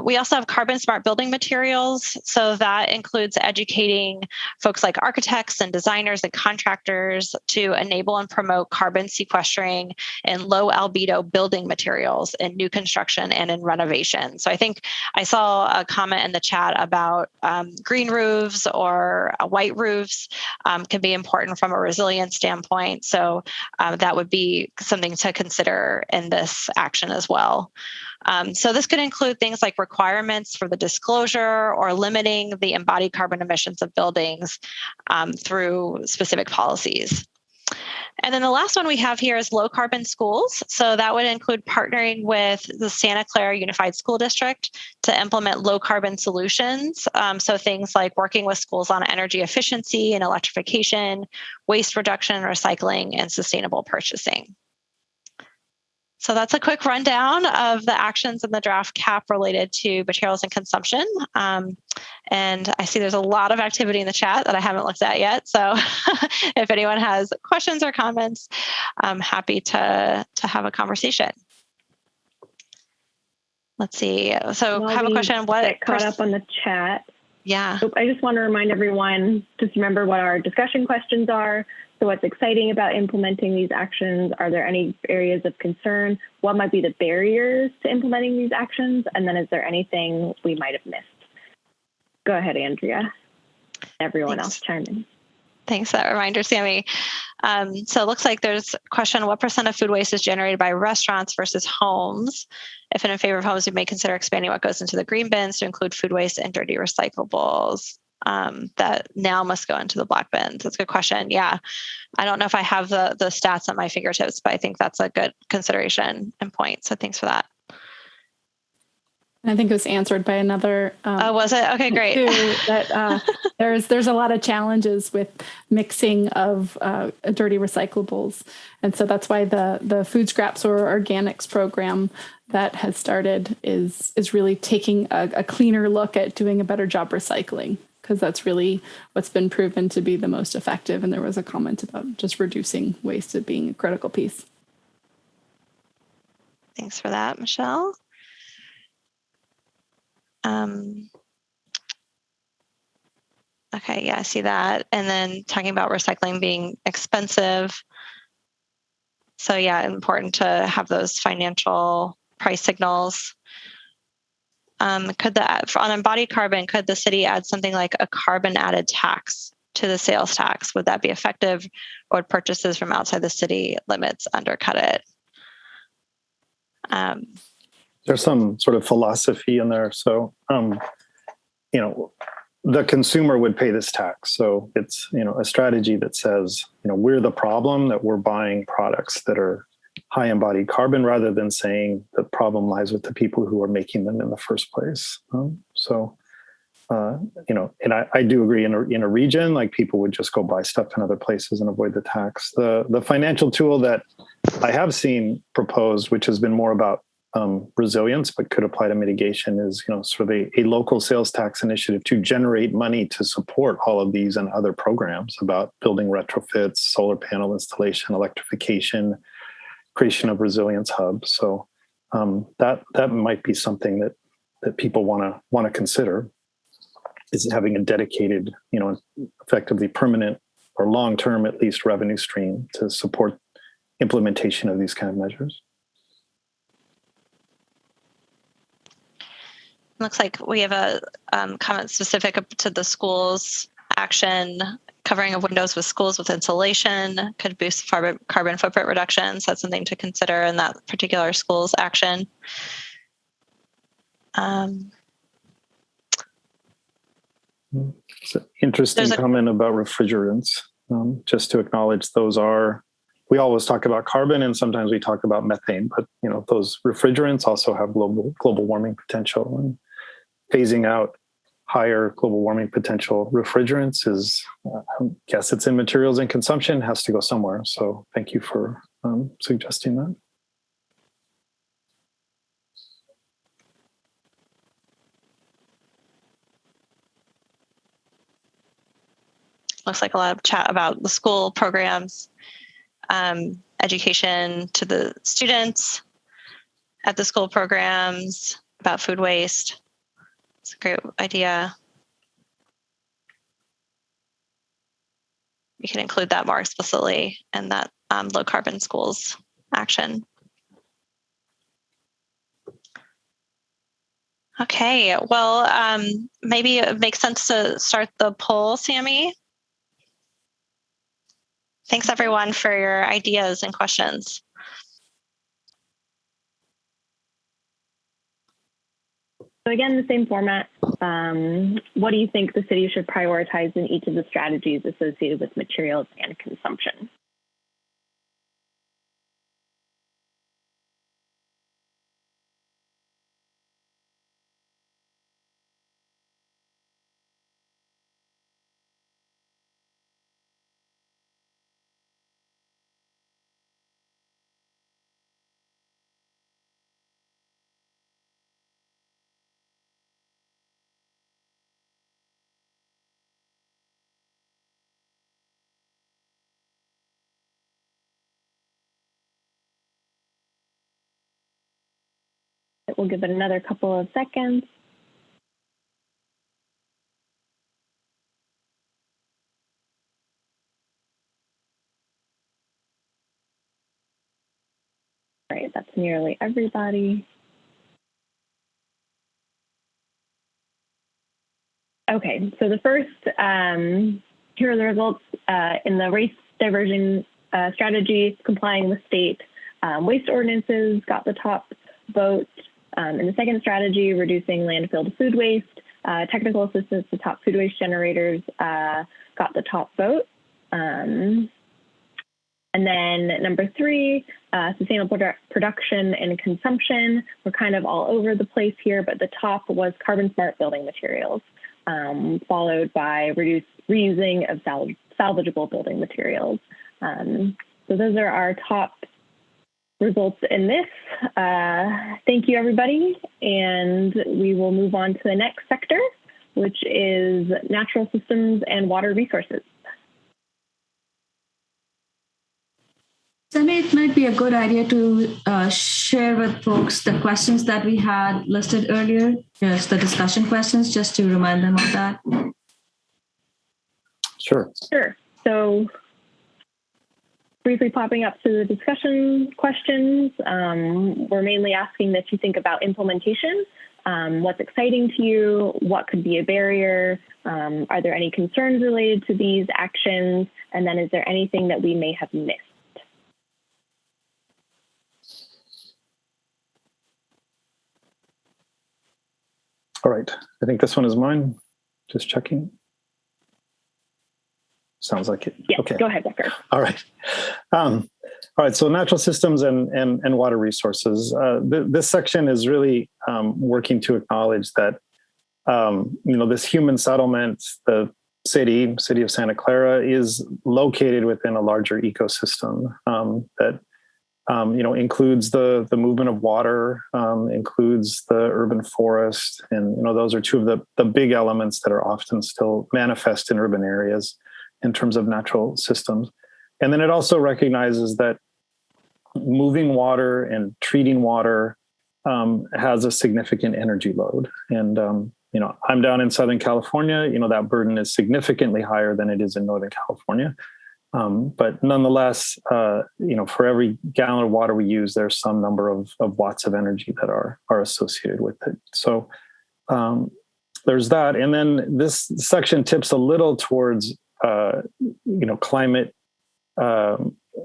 We also have carbon smart building materials. So that includes educating folks like architects and designers and contractors to enable and promote carbon sequestering and low albedo building materials in new construction and in renovation. So I think I saw a comment in the chat about green roofs or white roofs can be important from a resilience standpoint. So that would be something to consider in this action as well. So this could include things like requirements for the disclosure or limiting the embodied carbon emissions of buildings through specific policies. And then the last one we have here is low carbon schools. So that would include partnering with the Santa Clara Unified School District to implement low carbon solutions. So things like working with schools on energy efficiency and electrification, waste reduction, recycling, and sustainable purchasing. So that's a quick rundown of the actions in the draft CAP related to materials and consumption. And I see there's a lot of activity in the chat that I haven't looked at yet. So if anyone has questions or comments, I'm happy to have a conversation. Let's see. So I have a question. What get caught up on the chat? Yeah. I just want to remind everyone, just remember what our discussion questions are. So what's exciting about implementing these actions? Are there any areas of concern? What might be the barriers to implementing these actions? And then is there anything we might have missed? Go ahead, Andrea. Everyone else chime in. Thanks for that reminder, Sammy. So it looks like there's a question, what % of food waste is generated by restaurants versus homes? If in favor of homes, we may consider expanding what goes into the green bins to include food waste and dirty recyclables that now must go into the black bins. That's a good question. Yeah, I don't know if I have the stats at my fingertips, but I think that's a good consideration and point. So thanks for that. I think it was answered by another. Oh, was it? Okay, great. Too, that there's a lot of challenges with mixing of dirty recyclables, and so that's why the Food Scraps or Organics program that has started is really taking a cleaner look at doing a better job recycling, because that's really what's been proven to be the most effective. And there was a comment about just reducing waste as being a critical piece. Thanks for that, Michelle. Okay, yeah, I see that. And then talking about recycling being expensive. So yeah, important to have those financial price signals. On embodied carbon, could the city add something like a carbon added tax to the sales tax? Would that be effective, or would purchases from outside the city limits undercut it? There's some sort of philosophy in there. So, the consumer would pay this tax. So it's, a strategy that says, we're the problem, that we're buying products that are high embodied carbon, rather than saying the problem lies with the people who are making them in the first place. And I do agree in a region, like, people would just go buy stuff in other places and avoid the tax. The financial tool that I have seen proposed, which has been more about resilience, but could apply to mitigation, is sort of a local sales tax initiative to generate money to support all of these and other programs about building retrofits, solar panel installation, electrification, creation of resilience hubs. So that might be something that people want to consider, is having a dedicated, effectively permanent or long-term at least revenue stream to support implementation of these kind of measures. Looks like we have a comment specific to the schools action. Covering of windows with schools with insulation could boost carbon footprint reductions. That's something to consider in that particular school's action. It's an interesting comment about refrigerants. Just to acknowledge, we always talk about carbon and sometimes we talk about methane, but those refrigerants also have global warming potential, and phasing out higher global warming potential refrigerants is, I guess it's in materials and consumption, has to go somewhere. So thank you for suggesting that. Looks like a lot of chat about the school programs, education to the students at the school programs about food waste. It's a great idea. We can include that more explicitly in that low carbon schools action. Okay, well, maybe it makes sense to start the poll, Sammy. Thanks everyone for your ideas and questions. So again, the same format. What do you think the city should prioritize in each of the strategies associated with materials and consumption? We'll give it another couple of seconds. right, that's nearly everybody. Okay, so the first, here are the results in the race diversion strategy, complying with state waste ordinances got the top vote. In the second strategy, reducing landfill to food waste, technical assistance to top food waste generators got the top vote. And then number 3, sustainable production and consumption. We're kind of all over the place here, but the top was carbon smart building materials, followed by reusing of salvageable building materials. So those are our top results in this. Thank you, everybody. And we will move on to the next sector, which is natural systems and water resources. Semi, it might be a good idea to share with folks the questions that we had listed earlier, just the discussion questions, just to remind them of that. Sure. Sure. So briefly popping up to the discussion questions, we're mainly asking that you think about implementation. What's exciting to you? What could be a barrier? Are there any concerns related to these actions? And then is there anything that we may have missed? All right. I think this one is mine. Just checking. Sounds like it. Yeah, okay. Go ahead, Becker. All right. All right. So natural systems and water resources. This section is really working to acknowledge that, this human settlement, the city of Santa Clara, is located within a larger ecosystem that includes the movement of water, includes the urban forest. And, those are two of the big elements that are often still manifest in urban areas in terms of natural systems. And then it also recognizes that moving water and treating water has a significant energy load. And, I'm down in Southern California, that burden is significantly higher than it is in Northern California. But nonetheless, for every gallon of water we use, there's some number of watts of energy that are associated with it. So there's that. And then this section tips a little towards, climate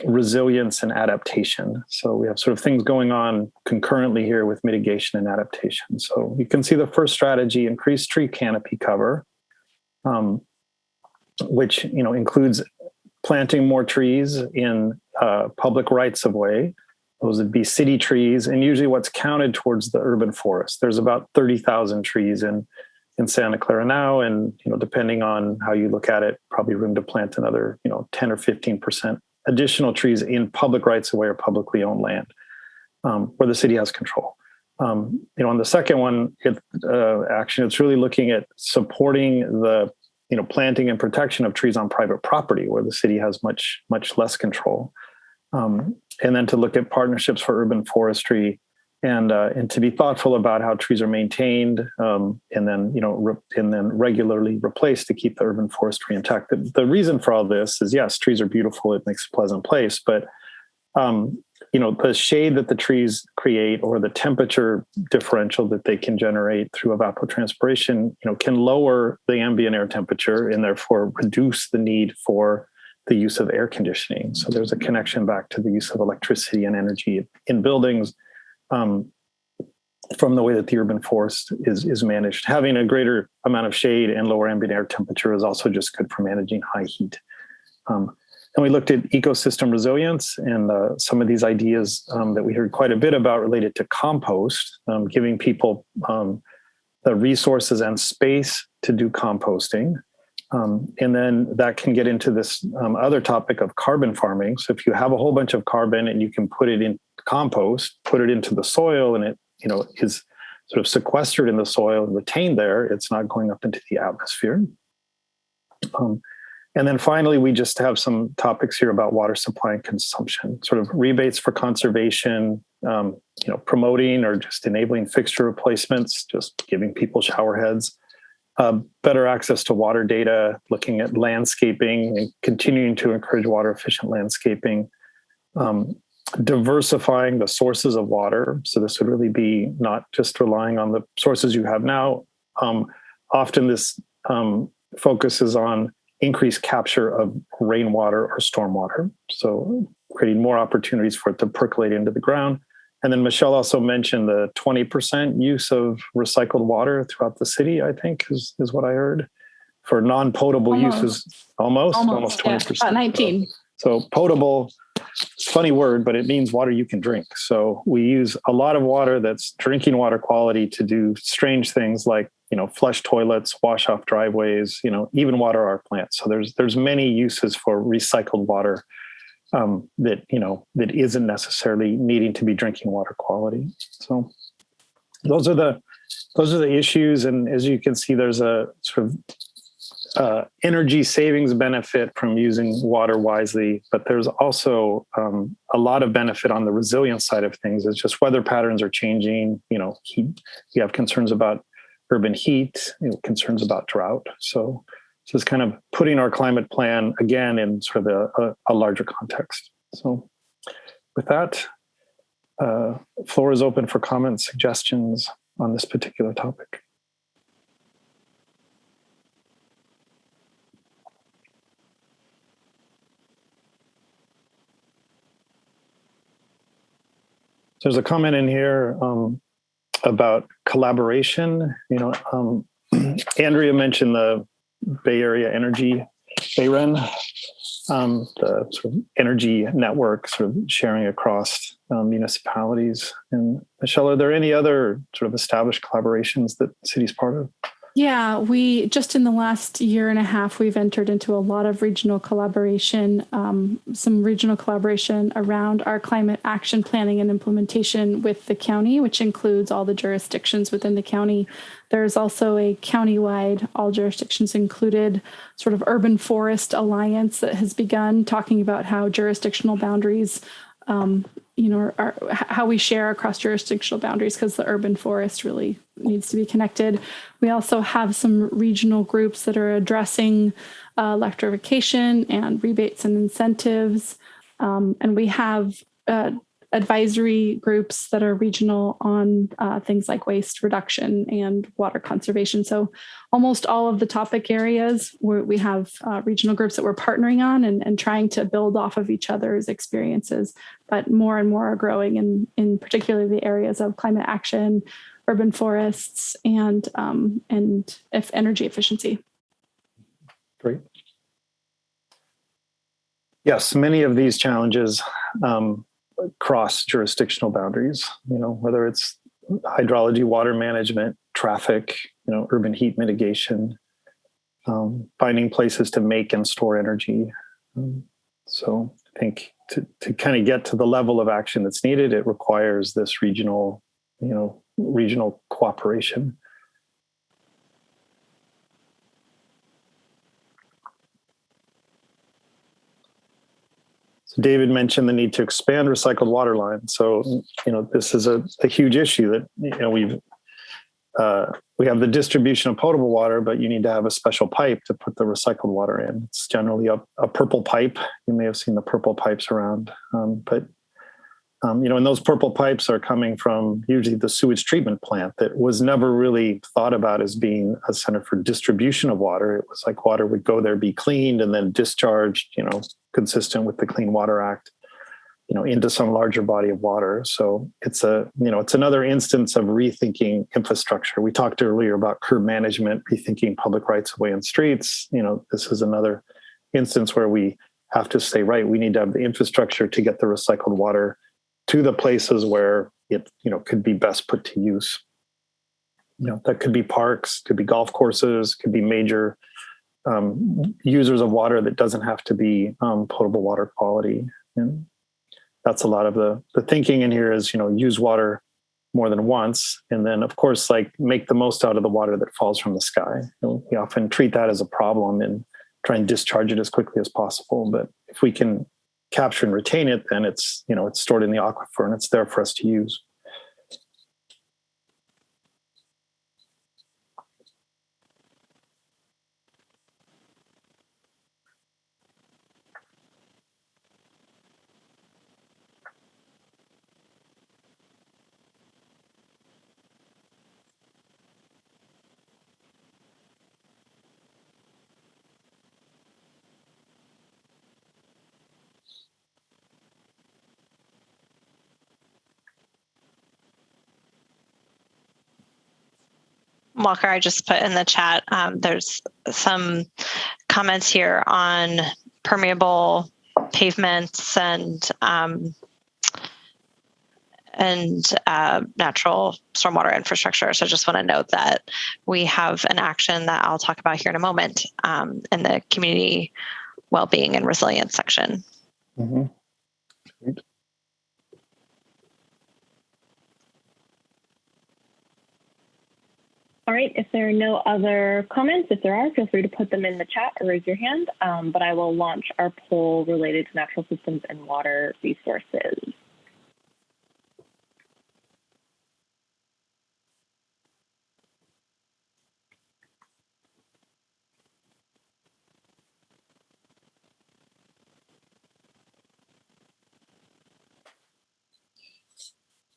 resilience and adaptation. So we have sort of things going on concurrently here with mitigation and adaptation. So you can see the first strategy, increase tree canopy cover, which, includes planting more trees in public rights of way. Those would be city trees, and usually what's counted towards the urban forest. There's about 30,000 trees in Santa Clara now, and depending on how you look at it, probably room to plant another 10 or 15% additional trees in public rights of way or publicly owned land where the city has control. On the second one, action, it's really looking at supporting the planting and protection of trees on private property where the city has much less control, and then to look at partnerships for urban forestry and to be thoughtful about how trees are maintained, and then regularly replaced to keep the urban forestry intact. The reason for all this is, yes, trees are beautiful; it makes a pleasant place, but the shade that the trees create or the temperature differential that they can generate through evapotranspiration, can lower the ambient air temperature and therefore reduce the need for the use of air conditioning. So there's a connection back to the use of electricity and energy in buildings from the way that the urban forest is managed. Having a greater amount of shade and lower ambient air temperature is also just good for managing high heat. And we looked at ecosystem resilience and some of these ideas that we heard quite a bit about related to compost, giving people the resources and space to do composting. And then that can get into this other topic of carbon farming. So if you have a whole bunch of carbon and you can put it in compost, put it into the soil, and it is sort of sequestered in the soil and retained there, it's not going up into the atmosphere. And then finally, we just have some topics here about water supply and consumption, sort of rebates for conservation, promoting or just enabling fixture replacements, just giving people shower heads, better access to water data, looking at landscaping and continuing to encourage water efficient landscaping, diversifying the sources of water. So this would really be not just relying on the sources you have now. Often this focuses on increased capture of rainwater or stormwater. So creating more opportunities for it to percolate into the ground. And then Michelle also mentioned the 20% use of recycled water throughout the city, I think is what I heard. For non-potable uses, almost 20%. Yeah, about 19. So potable, funny word, but it means water you can drink. So we use a lot of water that's drinking water quality to do strange things like, flush toilets, wash off driveways, even water our plants. So there's many uses for recycled water that isn't necessarily needing to be drinking water quality. So those are the issues. And as you can see, there's a sort of energy savings benefit from using water wisely, but there's also a lot of benefit on the resilience side of things. It's just weather patterns are changing. Heat. You have concerns about urban heat, concerns about drought. So it's kind of putting our climate plan again in sort of a larger context. So with that, floor is open for comments, suggestions on this particular topic. There's a comment in here about collaboration. Andrea mentioned the Bay Area Energy, BayREN, the sort of energy network sort of sharing across municipalities. And Michelle, are there any other sort of established collaborations that the city's part of? Yeah, we just in the last year and a half, we've entered into a lot of regional collaboration, some regional collaboration around our climate action planning and implementation with the county, which includes all the jurisdictions within the county. There's also a countywide, all jurisdictions included, sort of urban forest alliance that has begun talking about how jurisdictional boundaries how we share across jurisdictional boundaries, because the urban forest really needs to be connected. We also have some regional groups that are addressing electrification and rebates and incentives. And we have advisory groups that are regional on things like waste reduction and water conservation. So almost all of the topic areas where we have regional groups that we're partnering on and trying to build off of each other's experiences, but more and more are growing in particularly the areas of climate action, urban forests, and energy efficiency. Great. Yes, many of these challenges cross jurisdictional boundaries, whether it's hydrology, water management, traffic, urban heat mitigation, finding places to make and store energy. So I think to kind of get to the level of action that's needed, it requires this regional cooperation. David mentioned the need to expand recycled water lines. So, this is a huge issue that, we have the distribution of potable water, but you need to have a special pipe to put the recycled water in. It's generally a purple pipe. You may have seen the purple pipes around, and those purple pipes are coming from usually the sewage treatment plant that was never really thought about as being a center for distribution of water. It was like water would go there, be cleaned, and then discharged, consistent with the Clean Water Act, into some larger body of water. So it's another instance of rethinking infrastructure. We talked earlier about curb management, rethinking public rights of way and streets. This is another instance where we have to say, right, we need to have the infrastructure to get the recycled water to the places where it, could be best put to use. That could be parks, could be golf courses, could be major users of water that doesn't have to be potable water quality. And that's a lot of the thinking in here is, use water more than once. And then of course, make the most out of the water that falls from the sky. We often treat that as a problem and try and discharge it as quickly as possible. But if we can capture and retain it, then it's stored in the aquifer and it's there for us to use. Walker, I just put in the chat, there's some comments here on permeable pavements and natural stormwater infrastructure. So I just want to note that we have an action that I'll talk about here in a moment in the community well-being and resilience section. Mm-hmm. Great. All right, if there are no other comments, if there are, feel free to put them in the chat or raise your hand, but I will launch our poll related to natural systems and water resources.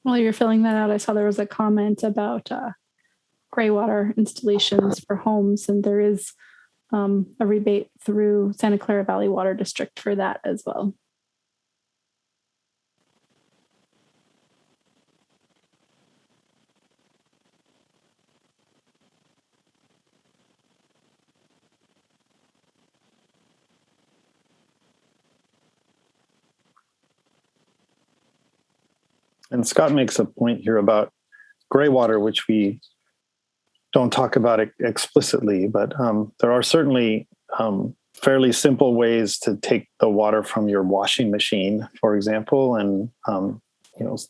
While you're filling that out, I saw there was a comment about gray water installations for homes, and there is a rebate through Santa Clara Valley Water District for that as well. And Scott makes a point here about gray water, which we don't talk about it explicitly, but there are certainly fairly simple ways to take the water from your washing machine, for example, and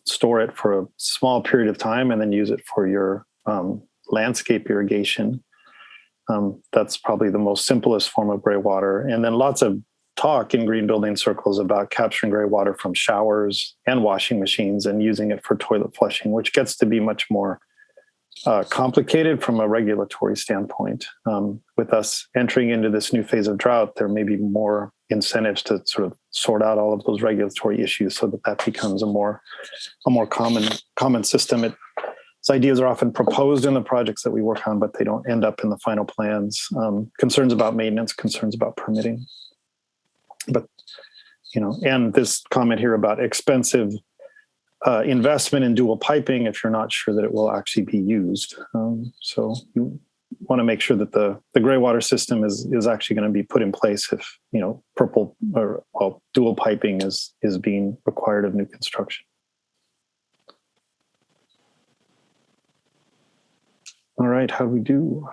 store it for a small period of time and then use it for your landscape irrigation. That's probably the most simplest form of gray water. And then lots of talk in green building circles about capturing gray water from showers and washing machines and using it for toilet flushing, which gets to be much more complicated from a regulatory standpoint. With us entering into this new phase of drought, there may be more incentives to sort of sort out all of those regulatory issues so that that becomes a more common system. Its ideas are often proposed in the projects that we work on, but they don't end up in the final plans. Concerns about maintenance, concerns about permitting. But, and this comment here about expensive investment in dual piping if you're not sure that it will actually be used. So you want to make sure that the gray water system is actually going to be put in place if, dual piping is being required of new construction. All right, how do we do?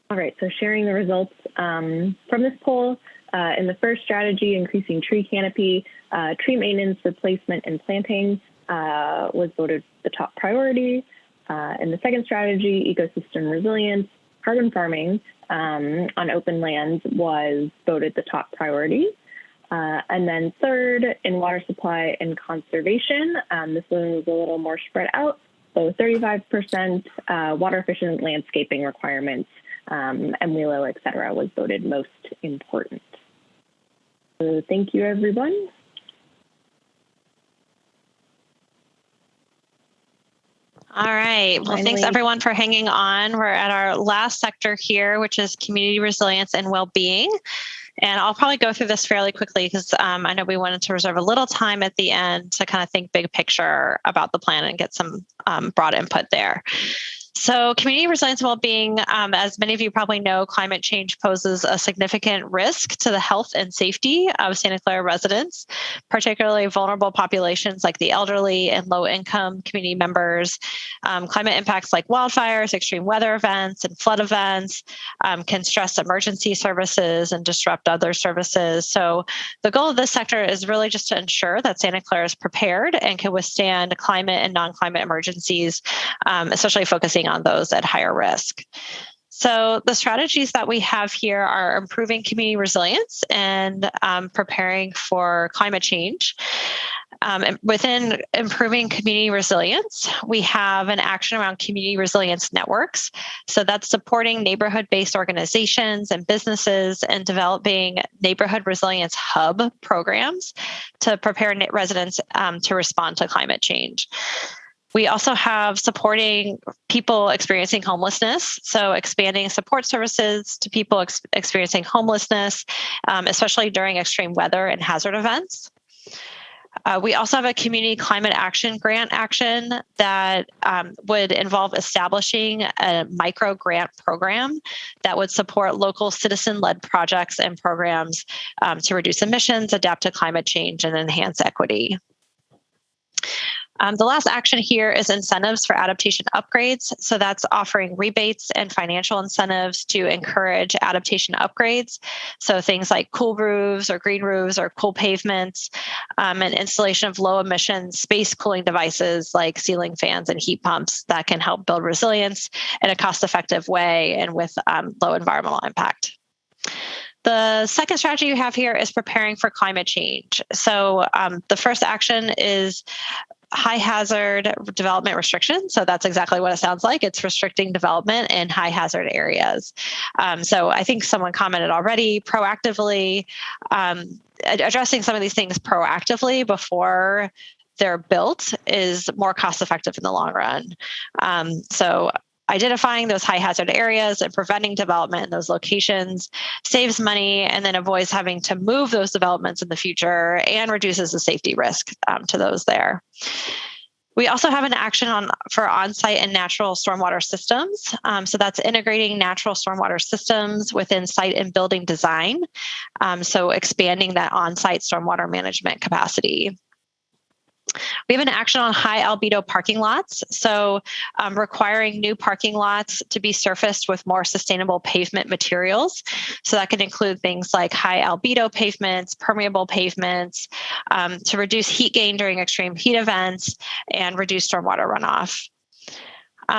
All right, so sharing the results from this poll. In the first strategy, increasing tree canopy, tree maintenance, replacement, and planting was voted the top priority. In the second strategy, ecosystem resilience, carbon farming on open lands was voted the top priority. And then third, in water supply and conservation, this one was a little more spread out. So 35% water efficient landscaping requirements, MWILO, et cetera, was voted most important. So thank you, everyone. All right. Well, thanks everyone for hanging on. We're at our last sector here, which is community resilience and well-being. And I'll probably go through this fairly quickly because I know we wanted to reserve a little time at the end to kind of think big picture about the plan and get some broad input there. So community resilience and well-being, as many of you probably know, climate change poses a significant risk to the health and safety of Santa Clara residents, particularly vulnerable populations like the elderly and low-income community members. Climate impacts like wildfires, extreme weather events, and flood events can stress emergency services and disrupt other services. So the goal of this sector is really just to ensure that Santa Clara is prepared and can withstand climate and non-climate emergencies, especially focusing on those at higher risk. So the strategies that we have here are improving community resilience and preparing for climate change. Within improving community resilience, we have an action around community resilience networks. So that's supporting neighborhood-based organizations and businesses and developing neighborhood resilience hub programs to prepare residents to respond to climate change. We also have supporting people experiencing homelessness, so expanding support services to people experiencing homelessness, especially during extreme weather and hazard events. We also have a community climate action grant action that would involve establishing a micro grant program that would support local citizen-led projects and programs to reduce emissions, adapt to climate change, and enhance equity. The last action here is incentives for adaptation upgrades. So that's offering rebates and financial incentives to encourage adaptation upgrades. So things like cool roofs or green roofs or cool pavements, and installation of low emission space cooling devices like ceiling fans and heat pumps that can help build resilience in a cost-effective way and with low environmental impact. The second strategy you have here is preparing for climate change. So the first action is high hazard development restriction. So that's exactly what it sounds like. It's restricting development in high hazard areas. So I think someone commented already, proactively addressing some of these things proactively before they're built is more cost effective in the long run. So identifying those high hazard areas and preventing development in those locations saves money and then avoids having to move those developments in the future and reduces the safety risk to those there. We also have an action for on-site and natural stormwater systems. So that's integrating natural stormwater systems within site and building design. So expanding that on-site stormwater management capacity. We have an action on high albedo parking lots. So requiring new parking lots to be surfaced with more sustainable pavement materials. So that can include things like high albedo pavements, permeable pavements, to reduce heat gain during extreme heat events and reduce stormwater runoff.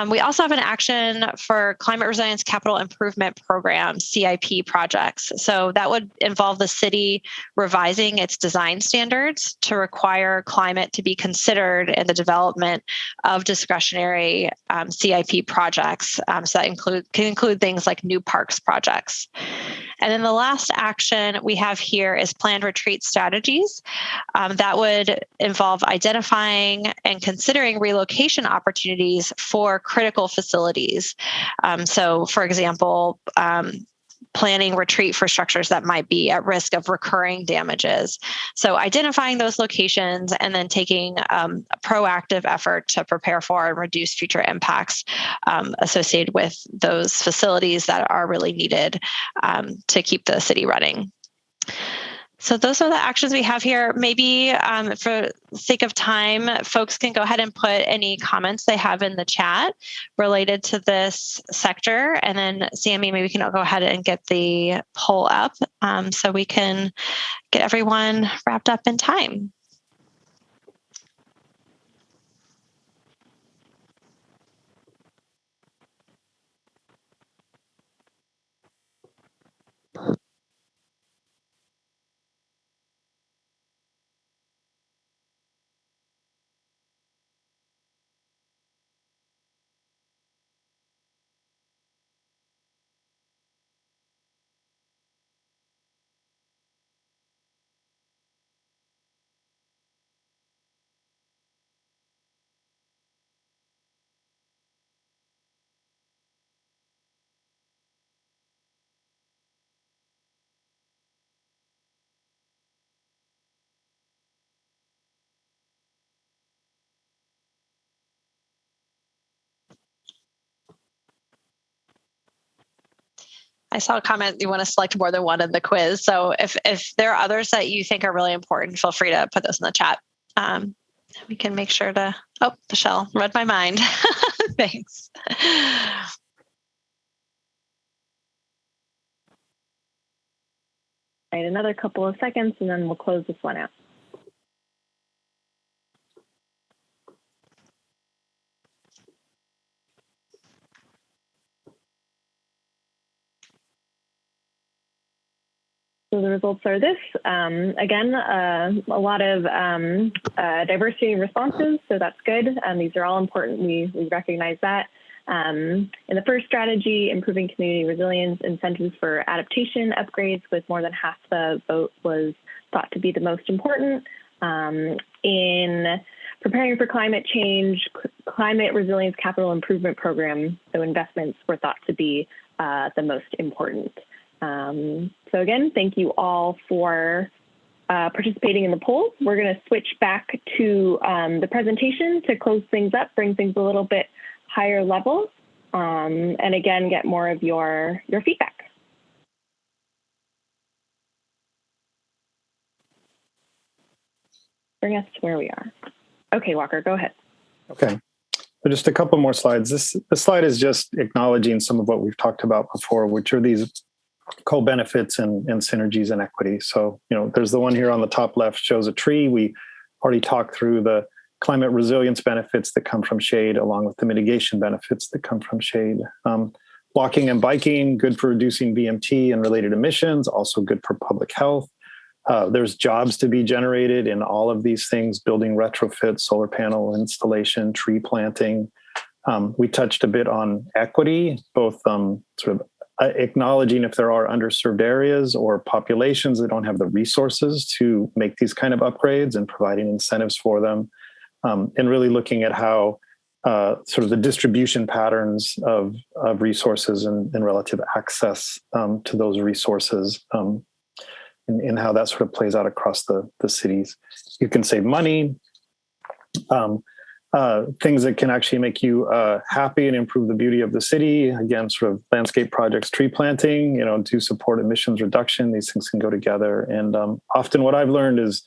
We also have an action for Climate Resilience Capital Improvement Program, CIP projects. So that would involve the city revising its design standards to require climate to be considered in the development of discretionary CIP projects. So that can include things like new parks projects. And then the last action we have here is planned retreat strategies. That would involve identifying and considering relocation opportunities for critical facilities. So, for example, planning retreat for structures that might be at risk of recurring damages. So identifying those locations and then taking a proactive effort to prepare for and reduce future impacts associated with those facilities that are really needed to keep the city running. So those are the actions we have here. Maybe for the sake of time, folks can go ahead and put any comments they have in the chat related to this sector. And then Sammy, maybe we can go ahead and get the poll up so we can get everyone wrapped up in time. I saw a comment, you want to select more than one in the quiz. So if there are others that you think are really important, feel free to put those in the chat. We can make sure to, oh, Michelle read my mind. Thanks. Right, another couple of seconds and then we'll close this one out. So the results are this. Again, a lot of diversity in responses, so that's good. These are all important. We recognize that. In the first strategy, improving community resilience, incentives for adaptation upgrades, with more than half the vote was thought to be the most important. In preparing for climate change, climate resilience capital improvement program, so investments were thought to be the most important. So again, thank you all for participating in the polls. We're going to switch back to the presentation to close things up, bring things a little bit higher level, and again, get more of your feedback. Bring us to where we are. Okay, Walker, go ahead. Okay. So just a couple more slides. This slide is just acknowledging some of what we've talked about before, which are these co-benefits and synergies and equity. So, there's the one here on the top left shows a tree. We already talked through the climate resilience benefits that come from shade, along with the mitigation benefits that come from shade. Walking and biking, good for reducing VMT and related emissions, also good for public health. There's jobs to be generated in all of these things: building retrofit, solar panel installation, tree planting. We touched a bit on equity, both sort of acknowledging if there are underserved areas or populations that don't have the resources to make these kind of upgrades and providing incentives for them, and really looking at how sort of the distribution patterns of resources and relative access to those resources, and how that sort of plays out across the cities. You can save money, things that can actually make you happy and improve the beauty of the city. Again, sort of landscape projects, tree planting, to support emissions reduction. These things can go together. And often what I've learned is,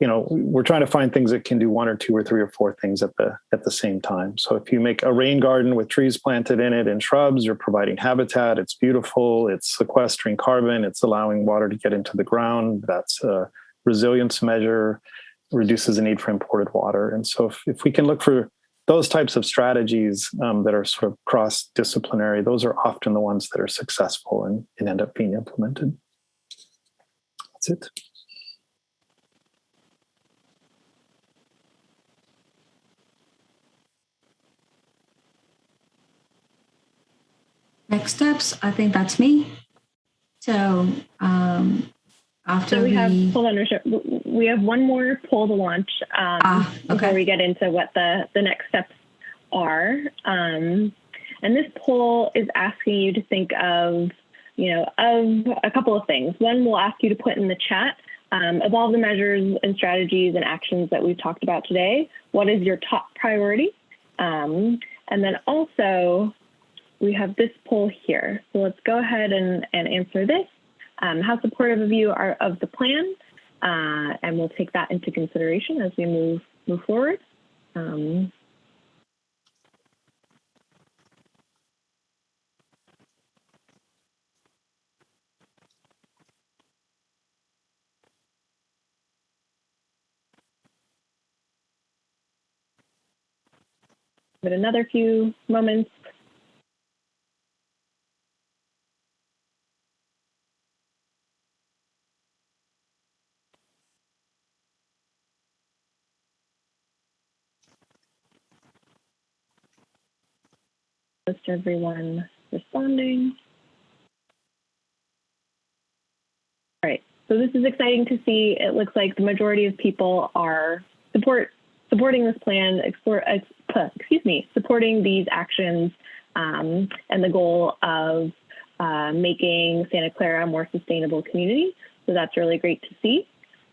we're trying to find things that can do one or two or three or four things at the same time. So if you make a rain garden with trees planted in it and shrubs, you're providing habitat. It's beautiful. It's sequestering carbon. It's allowing water to get into the ground. That's a resilience measure, reduces the need for imported water. And so if we can look for those types of strategies that are sort of cross-disciplinary, those are often the ones that are successful and end up being implemented. That's it. Next steps, I think that's me. So after we have, hold on, we have one more poll to launch before we get into what the next steps are. And this poll is asking you to think of a couple of things. One, we'll ask you to put in the chat, of all the measures and strategies and actions that we've talked about today, what is your top priority? And then also, we have this poll here. So let's go ahead and answer this. How supportive of you are of the plan? And we'll take that into consideration as we move forward. Give it another few moments. Just everyone responding. All right, so this is exciting to see. It looks like the majority of people are supporting this plan, supporting these actions and the goal of making Santa Clara a more sustainable community. So that's really great to see.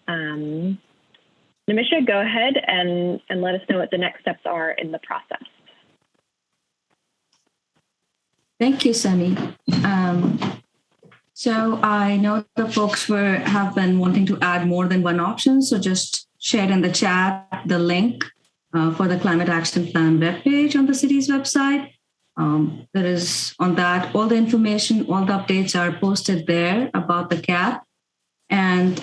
Nimisha, go ahead and let us know what the next steps are in the process. Thank you, Sunny. So I know the folks have been wanting to add more than one option. So just share in the chat the link for the Climate Action Plan webpage on the city's website. There is on that, all the information, all the updates are posted there about the CAP. And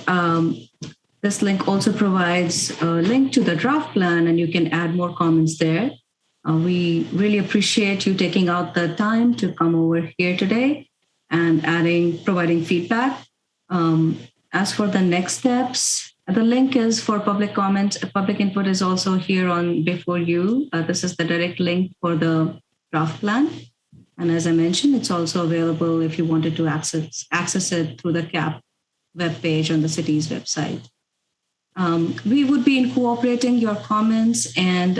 this link also provides a link to the draft plan, and you can add more comments there. We really appreciate you taking out the time to come over here today and providing feedback. As for the next steps, the link is for public comments. Public input is also here before you. This is the direct link for the draft plan. And as I mentioned, it's also available if you wanted to access it through the CAP webpage on the city's website. We would be incorporating your comments and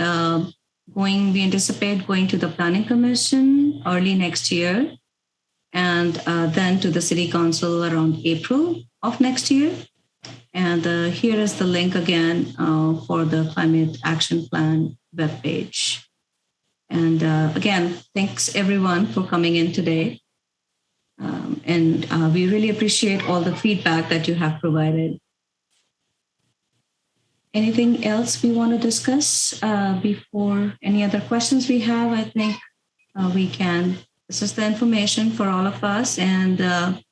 we anticipate going to the Planning Commission early next year, and then to the City Council around April of next year. And here is the link again for the Climate Action Plan webpage. And again, thanks everyone for coming in today. And we really appreciate all the feedback that you have provided. Anything else we want to discuss before any other questions we have? I think we can, this is the information for all of us, and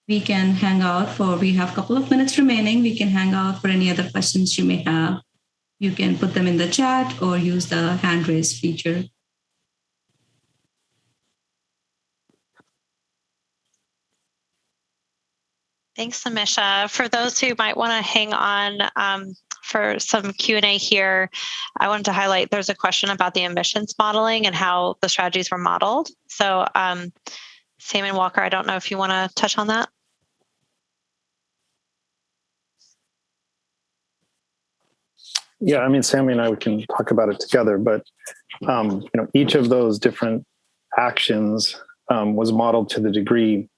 we can hang out we have a couple of minutes remaining. We can hang out for any other questions you may have. You can put them in the chat or use the hand raise feature. Thanks, Amisha. For those who might want to hang on for some Q&A here, I wanted to highlight there's a question about the emissions modeling and how the strategies were modeled. So Sam and Walker, I don't know if you want to touch on that. Yeah, I mean, Sammy and I, we can talk about it together, but each of those different actions was modeled to the degree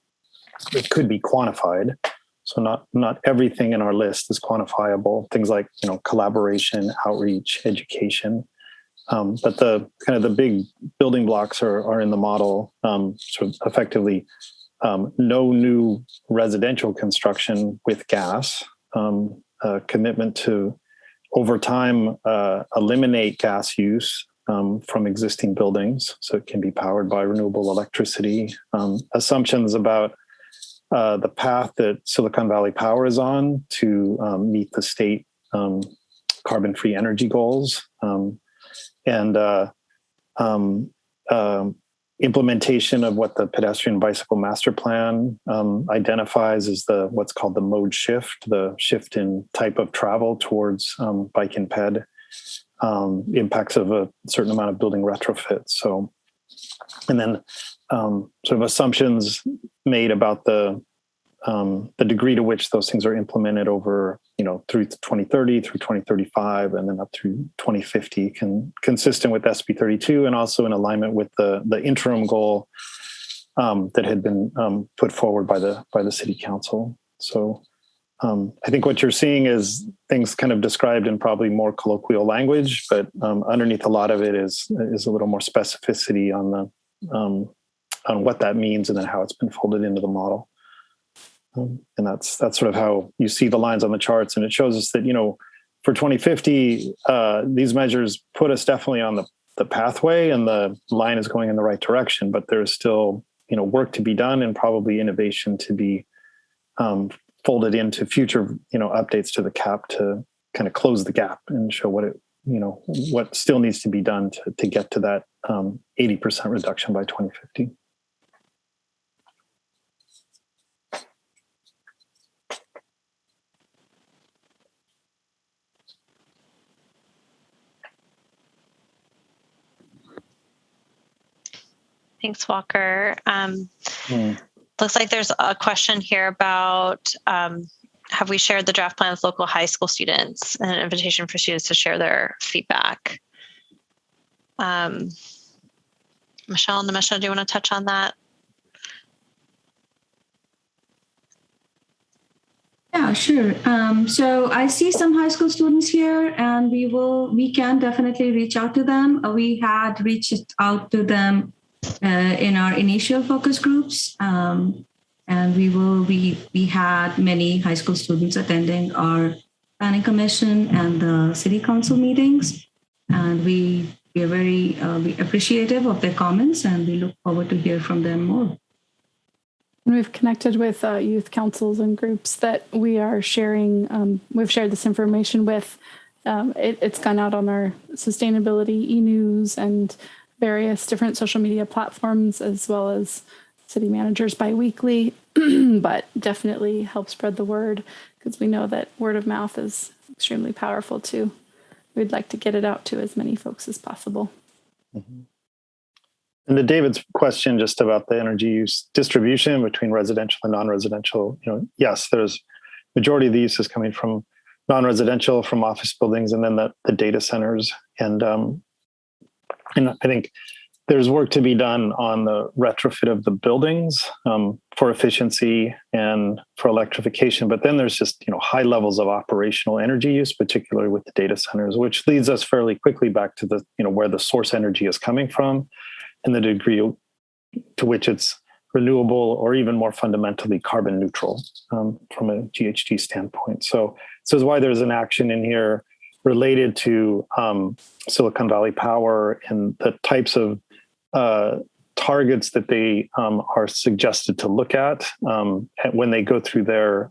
it could be quantified. So not everything in our list is quantifiable. Things like collaboration, outreach, education, but the big building blocks are in the model. Sort of effectively, no new residential construction with gas. Commitment to over time eliminate gas use from existing buildings, so it can be powered by renewable electricity. Assumptions about the path that Silicon Valley Power is on to meet the state carbon-free energy goals, and implementation of what the pedestrian bicycle master plan identifies as what's called the mode shift, the shift in type of travel towards bike and ped, impacts of a certain amount of building retrofits. So, and then sort of assumptions made about the degree to which those things are implemented over, through 2030, through 2035, and then up through 2050, consistent with SB 32, and also in alignment with the interim goal that had been put forward by the city council. So I think what you're seeing is things kind of described in probably more colloquial language, but underneath a lot of it is a little more specificity on what that means and then how it's been folded into the model. And that's sort of how you see the lines on the charts. And it shows us that, for 2050, these measures put us definitely on the pathway, and the line is going in the right direction, but there's still, work to be done and probably innovation to be folded into future, updates to the cap to kind of close the gap and show what still needs to be done to get to that 80% reduction by 2050. Thanks, Walker. Looks like there's a question here about have we shared the draft plan with local high school students, and an invitation for students to share their feedback. Michelle and Amisha, do you want to touch on that? Yeah, sure. So I see some high school students here, and we can definitely reach out to them. We had reached out to them in our initial focus groups, and we had many high school students attending our planning commission and the city council meetings, and we are very appreciative of their comments, and we look forward to hear from them more. And we've connected with youth councils and groups that we are sharing. We've shared this information with. It's gone out on our sustainability e-news and various different social media platforms, as well as city managers biweekly, but definitely help spread the word, because we know that word of mouth is extremely powerful too. We'd like to get it out to as many folks as possible. Mm-hmm. And to David's question just about the energy use distribution between residential and non-residential, yes, there's majority of the use is coming from non-residential, from office buildings, and then the data centers. And I think there's work to be done on the retrofit of the buildings for efficiency and for electrification. But then there's just high levels of operational energy use, particularly with the data centers, which leads us fairly quickly back to the where the source energy is coming from, and the degree to which it's renewable or even more fundamentally carbon neutral from a GHG standpoint. So this is why there's an action in here related to Silicon Valley Power and the types of targets that they are suggested to look at when they go through their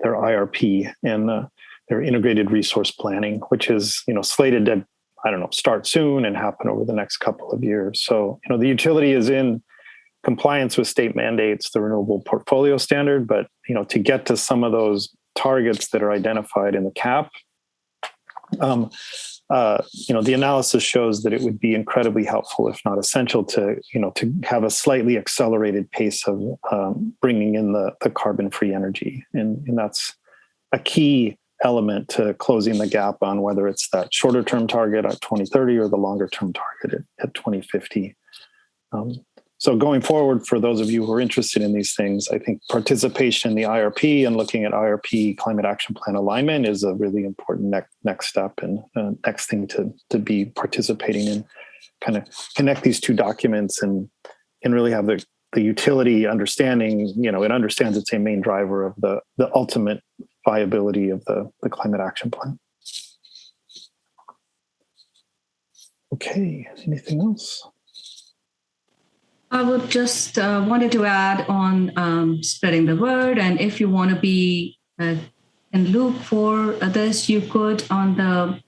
IRP and their integrated resource planning, which is slated to start soon and happen over the next couple of years. So the utility is in compliance with state mandates, the renewable portfolio standard, but to get to some of those targets that are identified in the CAP. The analysis shows that it would be incredibly helpful, if not essential, to have a slightly accelerated pace of bringing in the carbon-free energy, and that's a key element to closing the gap on whether it's that shorter-term target at 2030 or the longer-term target at 2050. So going forward, for those of you who are interested in these things, I think participation in the IRP and looking at IRP climate action plan alignment is a really important next step and next thing to be participating in. Kind of connect these two documents and really have the utility understanding. It understands it's a main driver of the ultimate viability of the climate action plan. Okay, anything else? I would just wanted to add on spreading the word. And if you want to be in loop for this, you could on the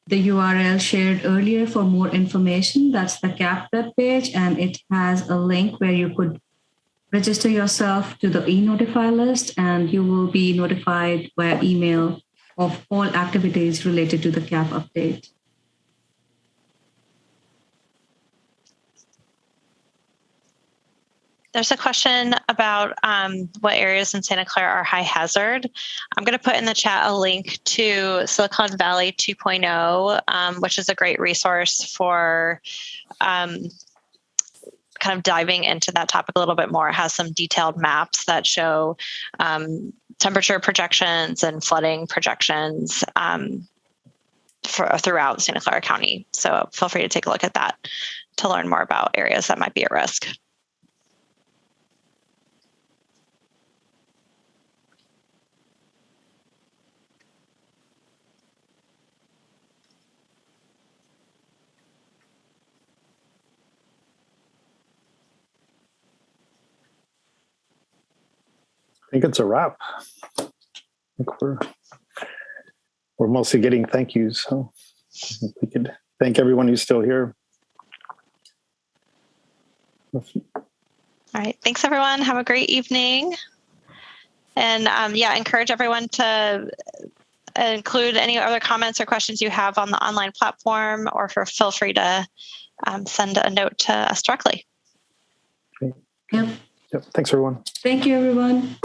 URL shared earlier for more information. That's the CAP webpage, and it has a link where you could register yourself to the e-notify list, and you will be notified via email of all activities related to the CAP update. There's a question about what areas in Santa Clara are high hazard. I'm going to put in the chat a link to Silicon Valley 2.0, which is a great resource for kind of diving into that topic a little bit more. It has some detailed maps that show temperature projections and flooding projections throughout Santa Clara County. So feel free to take a look at that to learn more about areas that might be at risk. I think it's a wrap. I think we're mostly getting thank yous, so I think we could thank everyone who's still here. All right, thanks everyone. Have a great evening. And encourage everyone to include any other comments or questions you have on the online platform, or feel free to send a note to us directly. Yep. Yep. Thanks everyone. Thank you, everyone.